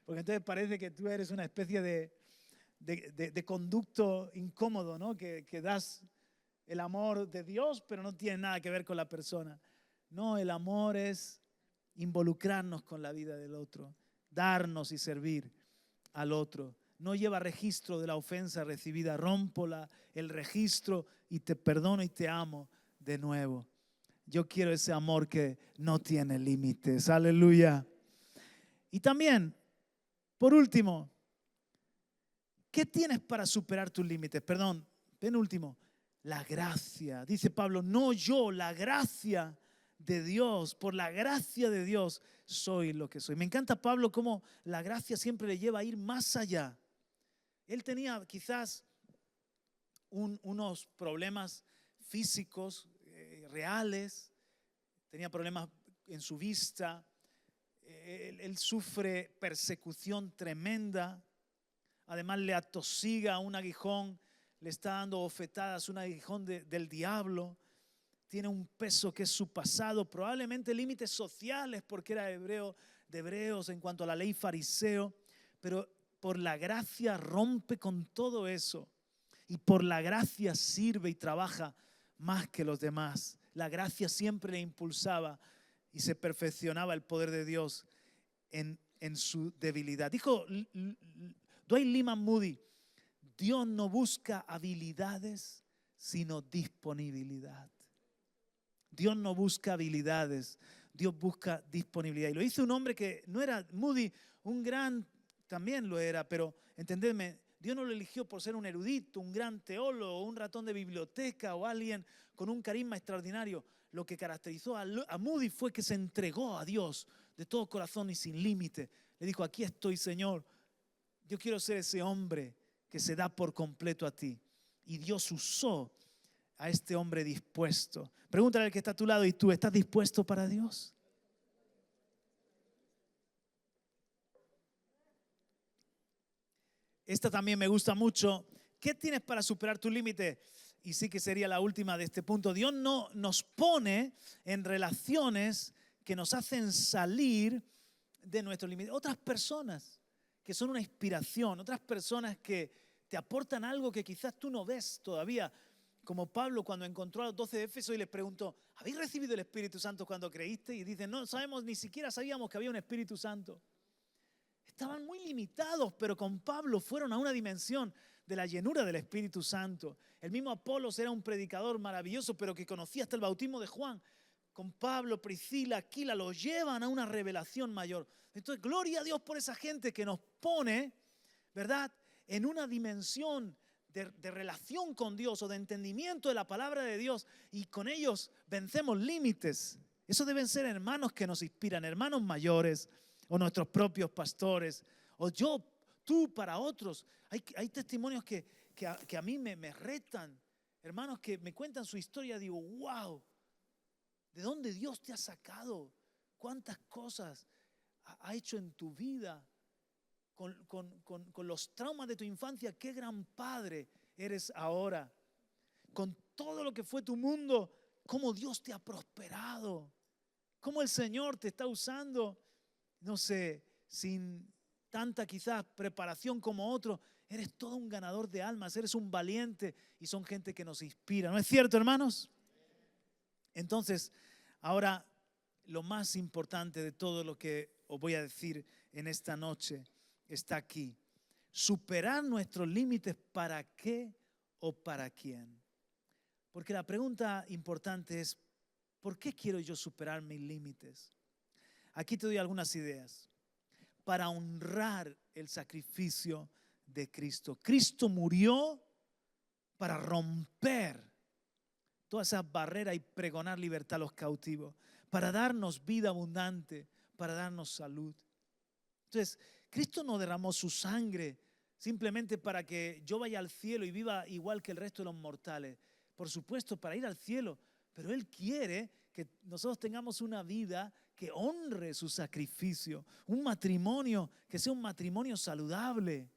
Porque entonces parece que tú eres una especie de conducto incómodo, ¿no? Que das el amor de Dios, pero no tiene nada que ver con la persona. No, el amor es involucrarnos con la vida del otro, darnos y servir al otro. No lleva registro de la ofensa recibida, rompo el registro y te perdono y te amo de nuevo. Yo quiero ese amor que no tiene límites, aleluya. Y también, por último, ¿qué tienes para superar tus límites? Perdón, penúltimo, la gracia. Dice Pablo, no yo, la gracia de Dios. Por la gracia de Dios soy lo que soy. Me encanta Pablo cómo la gracia siempre le lleva a ir más allá. Él tenía quizás unos problemas físicos reales, tenía problemas en su vista, él sufre persecución tremenda, además le atosiga un aguijón, le está dando bofetadas un aguijón del diablo, tiene un peso que es su pasado, probablemente límites sociales porque era hebreo de hebreos en cuanto a la ley fariseo, pero por la gracia rompe con todo eso y por la gracia sirve y trabaja más que los demás. La gracia siempre le impulsaba y se perfeccionaba el poder de Dios en su debilidad. Dijo Dwight Lyman Moody, Dios no busca habilidades, sino disponibilidad. Dios no busca habilidades, Dios busca disponibilidad. Y lo hizo un hombre que no era Moody, un gran, también lo era, pero entendedme, Dios no lo eligió por ser un erudito, un gran teólogo, un ratón de biblioteca o alguien con un carisma extraordinario. Lo que caracterizó a Moody fue que se entregó a Dios de todo corazón y sin límite. Le dijo, aquí estoy, Señor. Yo quiero ser ese hombre que se da por completo a ti. Y Dios usó a este hombre dispuesto. Pregúntale al que está a tu lado, ¿y tú estás dispuesto para Dios? Esta también me gusta mucho. ¿Qué tienes para superar tu límite? Y sí que sería la última de este punto. Dios no nos pone en relaciones que nos hacen salir de nuestro límite. Otras personas que son una inspiración, otras personas que te aportan algo que quizás tú no ves todavía. Como Pablo cuando encontró a los 12 de Éfeso y les preguntó, ¿habéis recibido el Espíritu Santo cuando creíste? Y dicen, no sabemos, ni siquiera sabíamos que había un Espíritu Santo. Estaban muy limitados, pero con Pablo fueron a una dimensión de la llenura del Espíritu Santo. El mismo Apolos era un predicador maravilloso, pero que conocía hasta el bautismo de Juan. Con Pablo, Priscila, Aquila, los llevan a una revelación mayor. Entonces, gloria a Dios por esa gente que nos pone, ¿verdad?, en una dimensión de relación con Dios o de entendimiento de la palabra de Dios, y con ellos vencemos límites. Eso deben ser hermanos que nos inspiran, hermanos mayores o nuestros propios pastores, o tú para otros. Hay testimonios que a mí me retan, hermanos que me cuentan su historia. Digo, wow, ¿de dónde Dios te ha sacado? ¿Cuántas cosas ha hecho en tu vida? Con los traumas de tu infancia, qué gran padre eres ahora. Con todo lo que fue tu mundo, cómo Dios te ha prosperado. Cómo el Señor te está usando, no sé, sin tanta quizás preparación como otro. Eres todo un ganador de almas, eres un valiente y son gente que nos inspira. ¿No es cierto, hermanos? Entonces, ahora lo más importante de todo lo que os voy a decir en esta noche está aquí. Superar nuestros límites, ¿para qué o para quién? Porque la pregunta importante es, ¿por qué quiero yo superar mis límites? Aquí te doy algunas ideas. Para honrar el sacrificio de Cristo. Cristo murió para romper todas esas barreras y pregonar libertad a los cautivos, para darnos vida abundante, para darnos salud. Entonces, Cristo no derramó su sangre simplemente para que yo vaya al cielo y viva igual que el resto de los mortales. Por supuesto, para ir al cielo, pero Él quiere que nosotros tengamos una vida que honre su sacrificio, un matrimonio que sea un matrimonio saludable,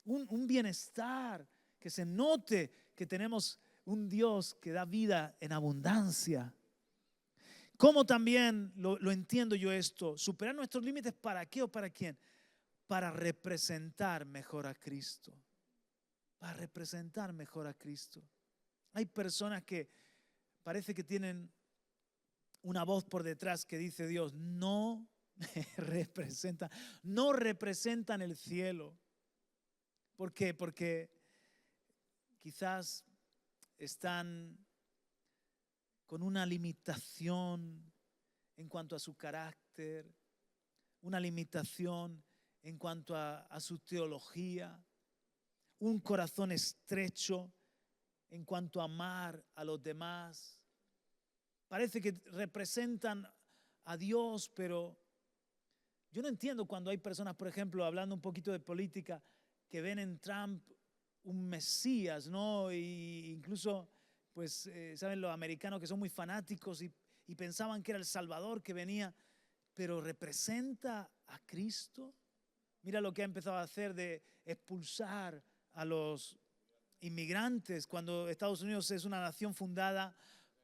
un bienestar, que se note que tenemos un Dios que da vida en abundancia. ¿Cómo también lo entiendo yo esto? Superar nuestros límites, ¿para qué o para quién? Para representar mejor a Cristo. Para representar mejor a Cristo. Hay personas que parece que tienen una voz por detrás que dice Dios, no representan el cielo. ¿Por qué? Porque quizás están con una limitación en cuanto a su carácter, una limitación en cuanto a su teología, un corazón estrecho en cuanto a amar a los demás. Parece que representan a Dios, pero yo no entiendo cuando hay personas, por ejemplo, hablando un poquito de política, que ven en Trump un Mesías, ¿no? Y incluso, pues, saben los americanos que son muy fanáticos y pensaban que era el Salvador que venía, pero ¿representa a Cristo? Mira lo que ha empezado a hacer de expulsar a los inmigrantes cuando Estados Unidos es una nación fundada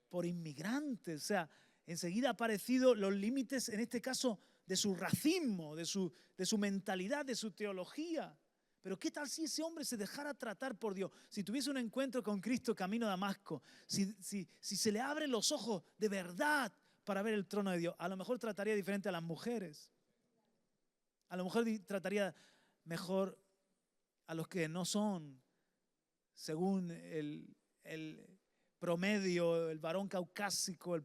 por inmigrantes. O sea, enseguida han aparecido los límites, en este caso, de su racismo, de su mentalidad, de su teología. Pero ¿qué tal si ese hombre se dejara tratar por Dios? Si tuviese un encuentro con Cristo camino a Damasco, si se le abren los ojos de verdad para ver el trono de Dios, a lo mejor trataría diferente a las mujeres. A lo mejor trataría mejor a los que no son, según el promedio, el varón caucásico, el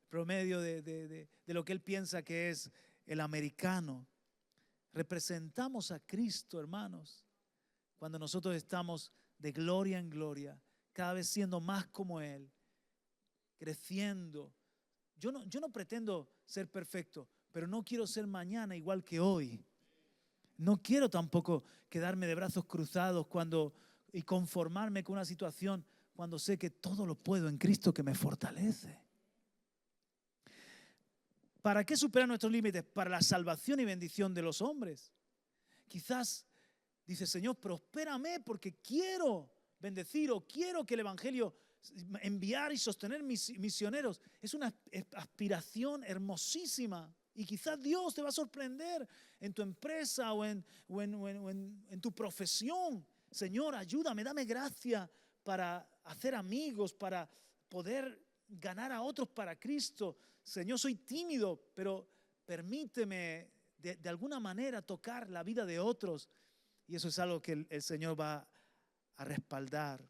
promedio de lo que él piensa que es el americano. Representamos a Cristo, hermanos, cuando nosotros estamos de gloria en gloria, cada vez siendo más como Él, creciendo. Yo no pretendo ser perfecto, pero no quiero ser mañana igual que hoy. No quiero tampoco quedarme de brazos cruzados y conformarme con una situación cuando sé que todo lo puedo en Cristo que me fortalece. ¿Para qué superar nuestros límites? Para la salvación y bendición de los hombres. Quizás dice, Señor, prospérame porque quiero bendecir o quiero que el Evangelio, enviar y sostener misioneros. Es una aspiración hermosísima. Y quizás Dios te va a sorprender en tu empresa o en tu profesión. Señor, ayúdame, dame gracia para hacer amigos, para poder ganar a otros para Cristo. Señor, soy tímido, pero permíteme de alguna manera tocar la vida de otros. Y eso es algo que el Señor va a respaldar.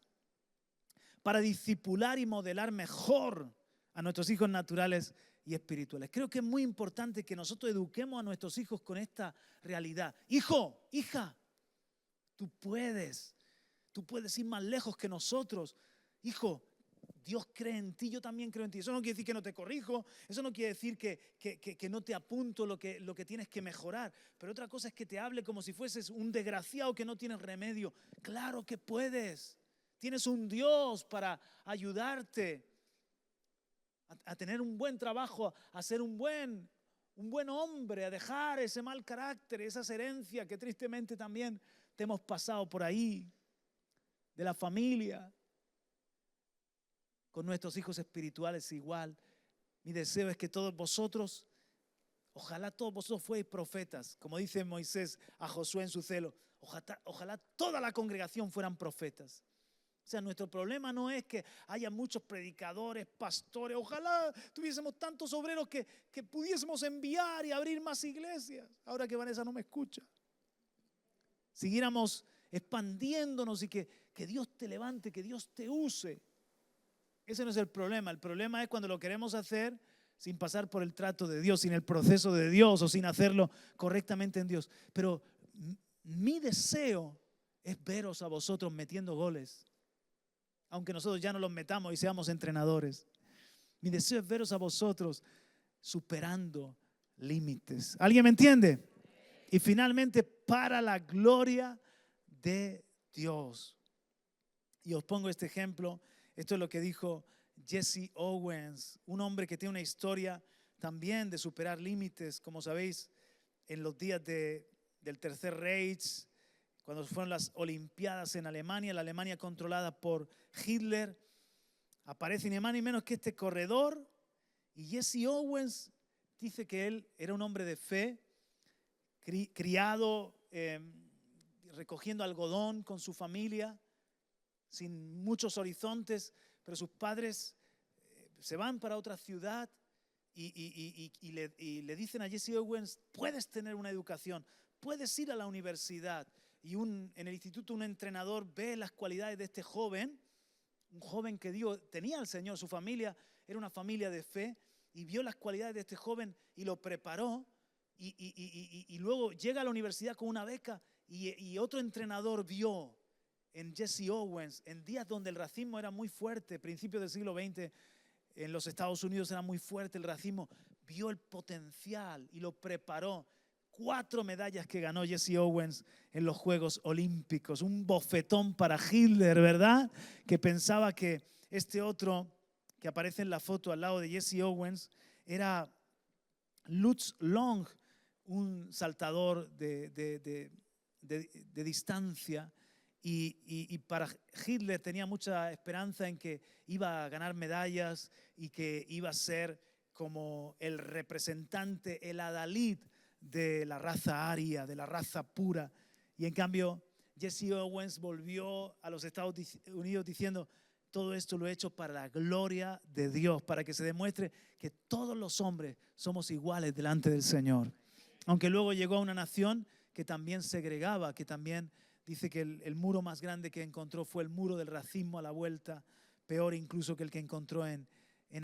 Para discipular y modelar mejor a nuestros hijos naturales y espirituales. Creo que es muy importante que nosotros eduquemos a nuestros hijos con esta realidad. Hijo, hija, tú puedes ir más lejos que nosotros. Hijo, Dios cree en ti, yo también creo en ti. Eso no quiere decir que no te corrijo, eso no quiere decir que no te apunto lo que tienes que mejorar. Pero otra cosa es que te hable como si fueses un desgraciado que no tienes remedio. Claro que puedes. Tienes un Dios para ayudarte a tener un buen trabajo, a ser un buen hombre, a dejar ese mal carácter, esas herencias que tristemente también te hemos pasado por ahí, de la familia. Con nuestros hijos espirituales igual. Mi deseo es que todos vosotros, ojalá todos vosotros fueis profetas, como dice Moisés a Josué en su celo. Ojalá toda la congregación fueran profetas. O sea, nuestro problema no es que haya muchos predicadores, pastores. Ojalá tuviésemos tantos obreros que pudiésemos enviar y abrir más iglesias. Ahora que Vanessa no me escucha. Siguiéramos expandiéndonos y que Dios te levante, que Dios te use. Ese no es el problema. El problema es cuando lo queremos hacer sin pasar por el trato de Dios, sin el proceso de Dios o sin hacerlo correctamente en Dios. Pero mi deseo es veros a vosotros metiendo goles. Aunque nosotros ya no los metamos y seamos entrenadores. Mi deseo es veros a vosotros superando límites. ¿Alguien me entiende? Y finalmente, para la gloria de Dios. Y os pongo este ejemplo. Esto es lo que dijo Jesse Owens, un hombre que tiene una historia también de superar límites. Como sabéis, en los días del Tercer Reich, cuando fueron las Olimpiadas en Alemania, la Alemania controlada por Hitler, aparece ni más ni menos que este corredor. Y Jesse Owens dice que él era un hombre de fe, criado recogiendo algodón con su familia, sin muchos horizontes, pero sus padres se van para otra ciudad y le dicen a Jesse Owens: puedes tener una educación, puedes ir a la universidad. Y en el instituto un entrenador ve las cualidades de este joven, un joven que tenía al Señor, su familia era una familia de fe, y vio las cualidades de este joven y lo preparó, y luego llega a la universidad con una beca, y otro entrenador vio en Jesse Owens, en días donde el racismo era muy fuerte, principios del siglo XX, en los Estados Unidos era muy fuerte el racismo, vio el potencial y lo preparó. 4 medallas que ganó Jesse Owens en los Juegos Olímpicos. Un bofetón para Hitler, ¿verdad? Que pensaba que este otro que aparece en la foto al lado de Jesse Owens era Lutz Long, un saltador de distancia. Y para Hitler tenía mucha esperanza en que iba a ganar medallas y que iba a ser como el representante, el adalid de la raza aria, de la raza pura. Y en cambio, Jesse Owens volvió a los Estados Unidos diciendo: todo esto lo he hecho para la gloria de Dios, para que se demuestre que todos los hombres somos iguales delante del Señor. Aunque luego llegó a una nación que también segregaba, que también dice que el muro más grande que encontró fue el muro del racismo a la vuelta, peor incluso que el que encontró en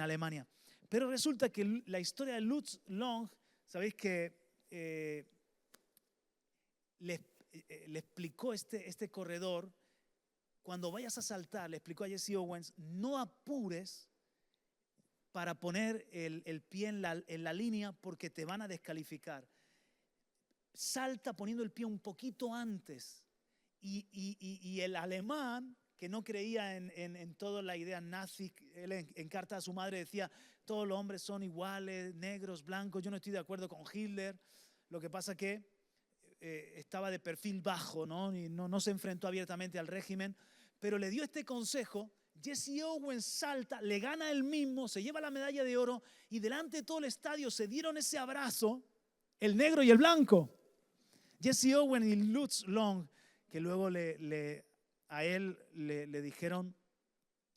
Alemania. Pero resulta que la historia de Lutz Long, sabéis que le explicó este corredor: cuando vayas a saltar, le explicó a Jesse Owens, no apures para poner el pie en la línea porque te van a descalificar. Salta poniendo el pie un poquito antes. Y el alemán, que no creía en toda la idea nazi, él en carta a su madre decía: todos los hombres son iguales, negros, blancos, yo no estoy de acuerdo con Hitler. Lo que pasa que estaba de perfil bajo, ¿no? Y no se enfrentó abiertamente al régimen, pero le dio este consejo. Jesse Owens salta, le gana a él mismo, se lleva la medalla de oro y delante de todo el estadio se dieron ese abrazo, el negro y el blanco. Jesse Owens y Lutz Long, que luego a él le dijeron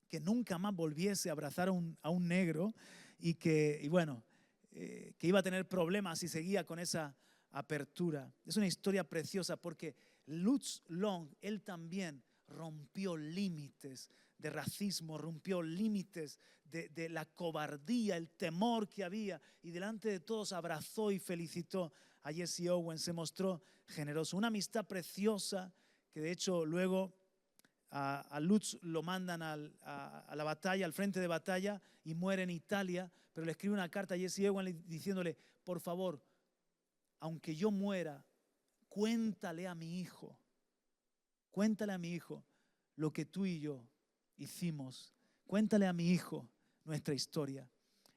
que nunca más volviese a abrazar a un negro y que iba a tener problemas si seguía con esa apertura. Es una historia preciosa porque Lutz Long, él también rompió límites de racismo, rompió límites de la cobardía, el temor que había y delante de todos abrazó y felicitó a Jesse Owens, se mostró generoso. Una amistad preciosa que de hecho luego a Lutz lo mandan a la batalla, al frente de batalla y muere en Italia, pero le escribe una carta a Jesse Owens diciéndole, por favor, aunque yo muera, cuéntale a mi hijo lo que tú y yo hicimos. Cuéntale a mi hijo nuestra historia.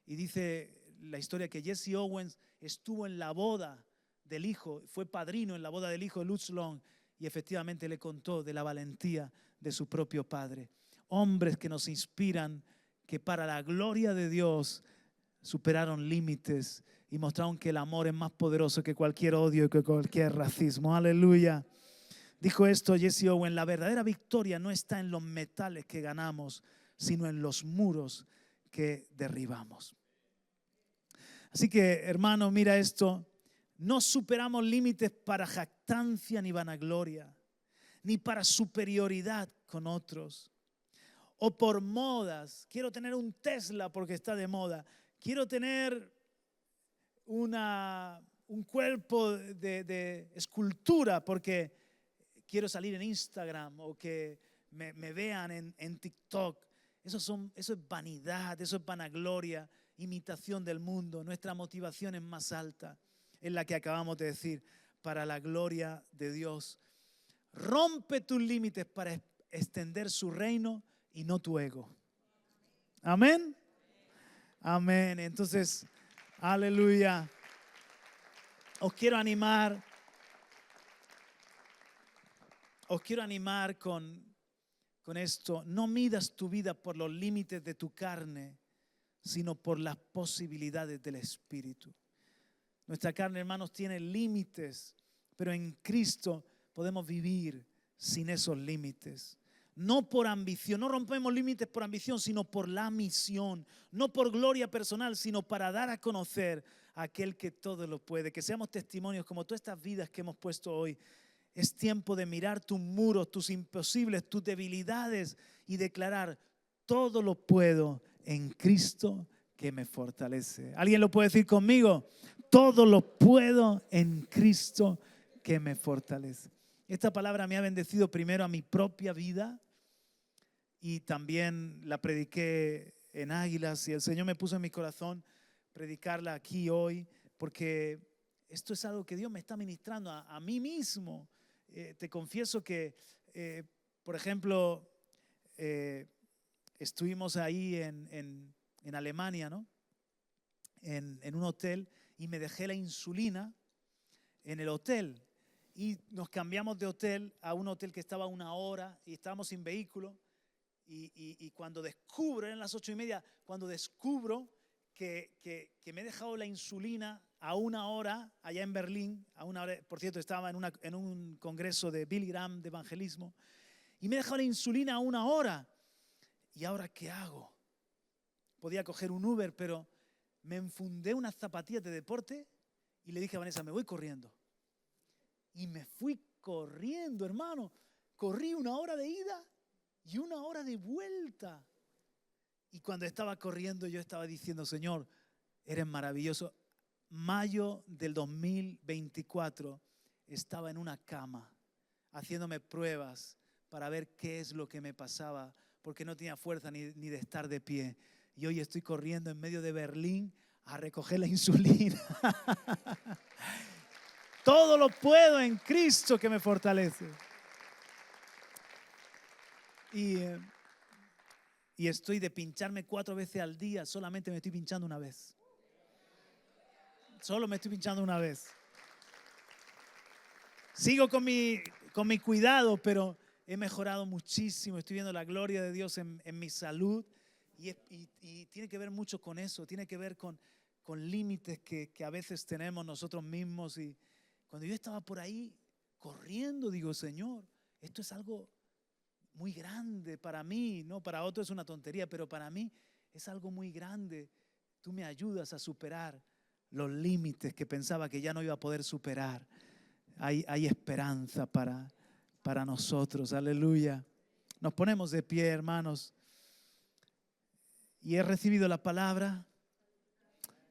Y dice la historia que Jesse Owens estuvo en la boda del hijo, fue padrino en la boda del hijo de Lutz Long y efectivamente le contó de la valentía de su propio padre. Hombres que nos inspiran, que para la gloria de Dios superaron límites y mostraron que el amor es más poderoso que cualquier odio y que cualquier racismo. Aleluya. Dijo esto Jesse Owens, la verdadera victoria no está en los metales que ganamos, sino en los muros que derribamos. Así que, hermano, mira esto. No superamos límites para jactancia ni vanagloria, ni para superioridad con otros. O por modas. Quiero tener un Tesla porque está de moda. Quiero tener un cuerpo de escultura porque quiero salir en Instagram o que me vean en TikTok. Eso es vanidad, eso es vanagloria, imitación del mundo. Nuestra motivación es más alta, es la que acabamos de decir, para la gloria de Dios. Rompe tus límites para extender su reino y no tu ego. Amén. Amén. Entonces, aleluya. Os quiero animar con esto. No midas tu vida por los límites de tu carne, sino por las posibilidades del Espíritu. Nuestra carne, hermanos, tiene límites, pero en Cristo podemos vivir sin esos límites. No por ambición, no rompemos límites por ambición, sino por la misión. No por gloria personal, sino para dar a conocer a aquel que todo lo puede. Que seamos testimonios como todas estas vidas que hemos puesto hoy. Es tiempo de mirar tus muros, tus imposibles, tus debilidades y declarar, todo lo puedo en Cristo que me fortalece. ¿Alguien lo puede decir conmigo? Todo lo puedo en Cristo que me fortalece. Esta palabra me ha bendecido primero a mi propia vida y también la prediqué en Águilas y el Señor me puso en mi corazón predicarla aquí hoy porque esto es algo que Dios me está ministrando a mí mismo. Te confieso que, por ejemplo, estuvimos ahí en Alemania, ¿no? En un hotel y me dejé la insulina en el hotel y nos cambiamos de hotel a un hotel que estaba a 1 hora y estábamos sin vehículo y cuando descubro, eran las 8:30, cuando descubro que me he dejado la insulina a 1 hora allá en Berlín, a 1 hora, por cierto estaba en un congreso de Billy Graham de evangelismo y me he dejado la insulina a 1 hora y ahora ¿qué hago? Podía coger un Uber, pero me enfundé unas zapatillas de deporte y le dije a Vanessa, me voy corriendo. Y me fui corriendo, hermano. Corrí 1 hora de ida y 1 hora de vuelta. Y cuando estaba corriendo yo estaba diciendo, Señor, eres maravilloso. Mayo del 2024 estaba en una cama haciéndome pruebas para ver qué es lo que me pasaba porque no tenía fuerza ni de estar de pie. Y hoy estoy corriendo en medio de Berlín a recoger la insulina. Todo lo puedo en Cristo que me fortalece. Y estoy de pincharme 4 veces al día, solamente me estoy pinchando una vez. Solo me estoy pinchando una vez. Sigo con mi cuidado, pero he mejorado muchísimo, estoy viendo la gloria de Dios en mi salud y tiene que ver mucho con eso, tiene que ver con límites que a veces tenemos nosotros mismos. Y cuando yo estaba por ahí corriendo, digo, Señor, esto es algo muy grande para mí, ¿no? Para otros es una tontería, pero para mí es algo muy grande. Tú me ayudas a superar los límites que pensaba que ya no iba a poder superar. Hay esperanza para nosotros, aleluya. Nos ponemos de pie, hermanos. Y he recibido la palabra,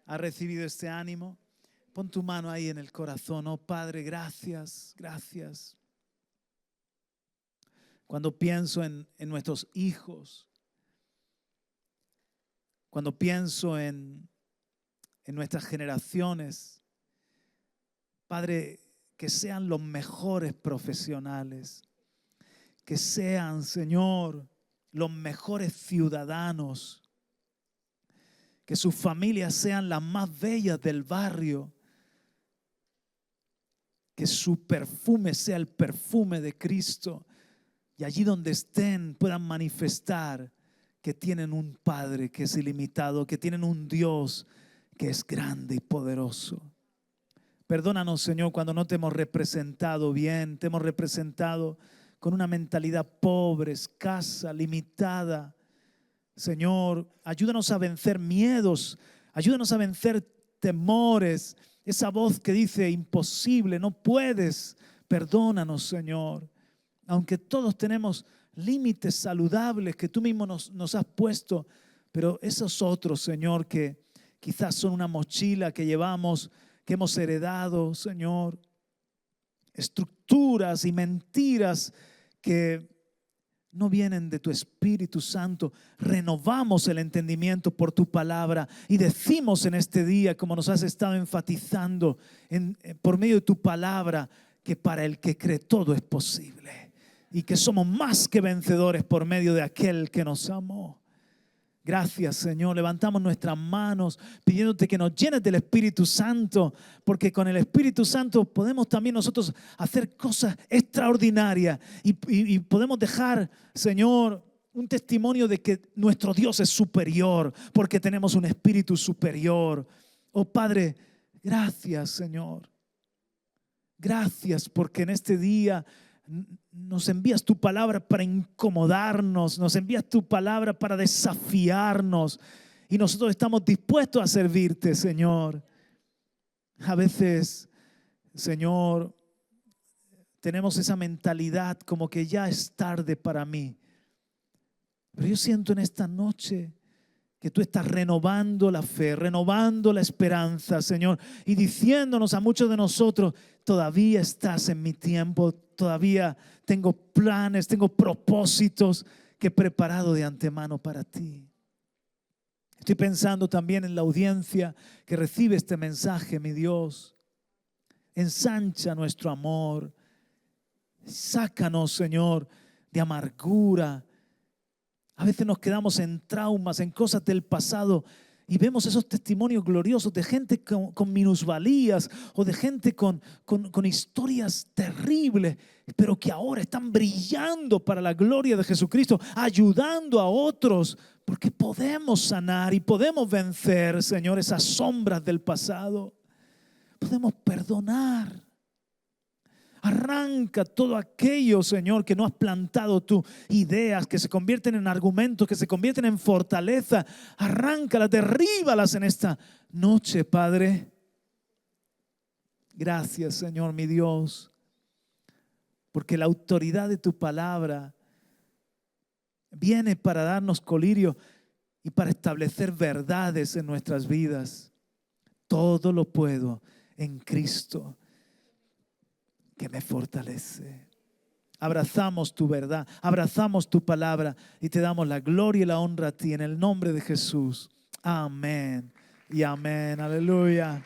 ha recibido este ánimo. Pon tu mano ahí en el corazón. Oh Padre, gracias, gracias. Cuando pienso en nuestros hijos, cuando pienso en nuestras generaciones, Padre, que sean los mejores profesionales, que sean, Señor, los mejores ciudadanos, que sus familias sean las más bellas del barrio, que su perfume sea el perfume de Cristo y allí donde estén puedan manifestar que tienen un Padre que es ilimitado, que tienen un Dios que es grande y poderoso. Perdónanos, Señor, cuando no te hemos representado bien, te hemos representado con una mentalidad pobre, escasa, limitada. Señor, ayúdanos a vencer miedos, ayúdanos a vencer temores, esa voz que dice imposible, no puedes. Perdónanos, Señor, aunque todos tenemos límites saludables que tú mismo nos has puesto, pero esos otros, Señor, que quizás son una mochila que llevamos, que hemos heredado, Señor, estructuras y mentiras que no vienen de tu Espíritu Santo. Renovamos el entendimiento por tu palabra y decimos en este día, como nos has estado enfatizando por medio de tu palabra, que para el que cree todo es posible y que somos más que vencedores por medio de aquel que nos amó. Gracias, Señor. Levantamos nuestras manos pidiéndote que nos llenes del Espíritu Santo, porque con el Espíritu Santo podemos también nosotros hacer cosas extraordinarias y podemos dejar, Señor, un testimonio de que nuestro Dios es superior, porque tenemos un Espíritu superior. Oh Padre, gracias, Señor. Gracias porque en este día nos envías tu palabra para incomodarnos, nos envías tu palabra para desafiarnos y nosotros estamos dispuestos a servirte, Señor. A veces, Señor, tenemos esa mentalidad como que ya es tarde para mí, pero yo siento en esta noche que tú estás renovando la fe, renovando la esperanza, Señor, y diciéndonos a muchos de nosotros, todavía estás en mi tiempo, todavía tengo planes, tengo propósitos que he preparado de antemano para ti. Estoy pensando también en la audiencia que recibe este mensaje, mi Dios. Ensancha nuestro amor. Sácanos, Señor, de amargura. A veces nos quedamos en traumas, en cosas del pasado y vemos esos testimonios gloriosos de gente con minusvalías o de gente con historias terribles, pero que ahora están brillando para la gloria de Jesucristo, ayudando a otros, porque podemos sanar y podemos vencer, Señor, esas sombras del pasado. Podemos perdonar. Arranca todo aquello, Señor, que no has plantado tú. Ideas que se convierten en argumentos, que se convierten en fortaleza. Arráncalas, derríbalas en esta noche, Padre. Gracias, Señor, mi Dios, porque la autoridad de tu palabra viene para darnos colirio y para establecer verdades en nuestras vidas. Todo lo puedo en Cristo que me fortalece. Abrazamos tu verdad, abrazamos tu palabra y te damos la gloria y la honra a ti en el nombre de Jesús. Amén y amén. Aleluya.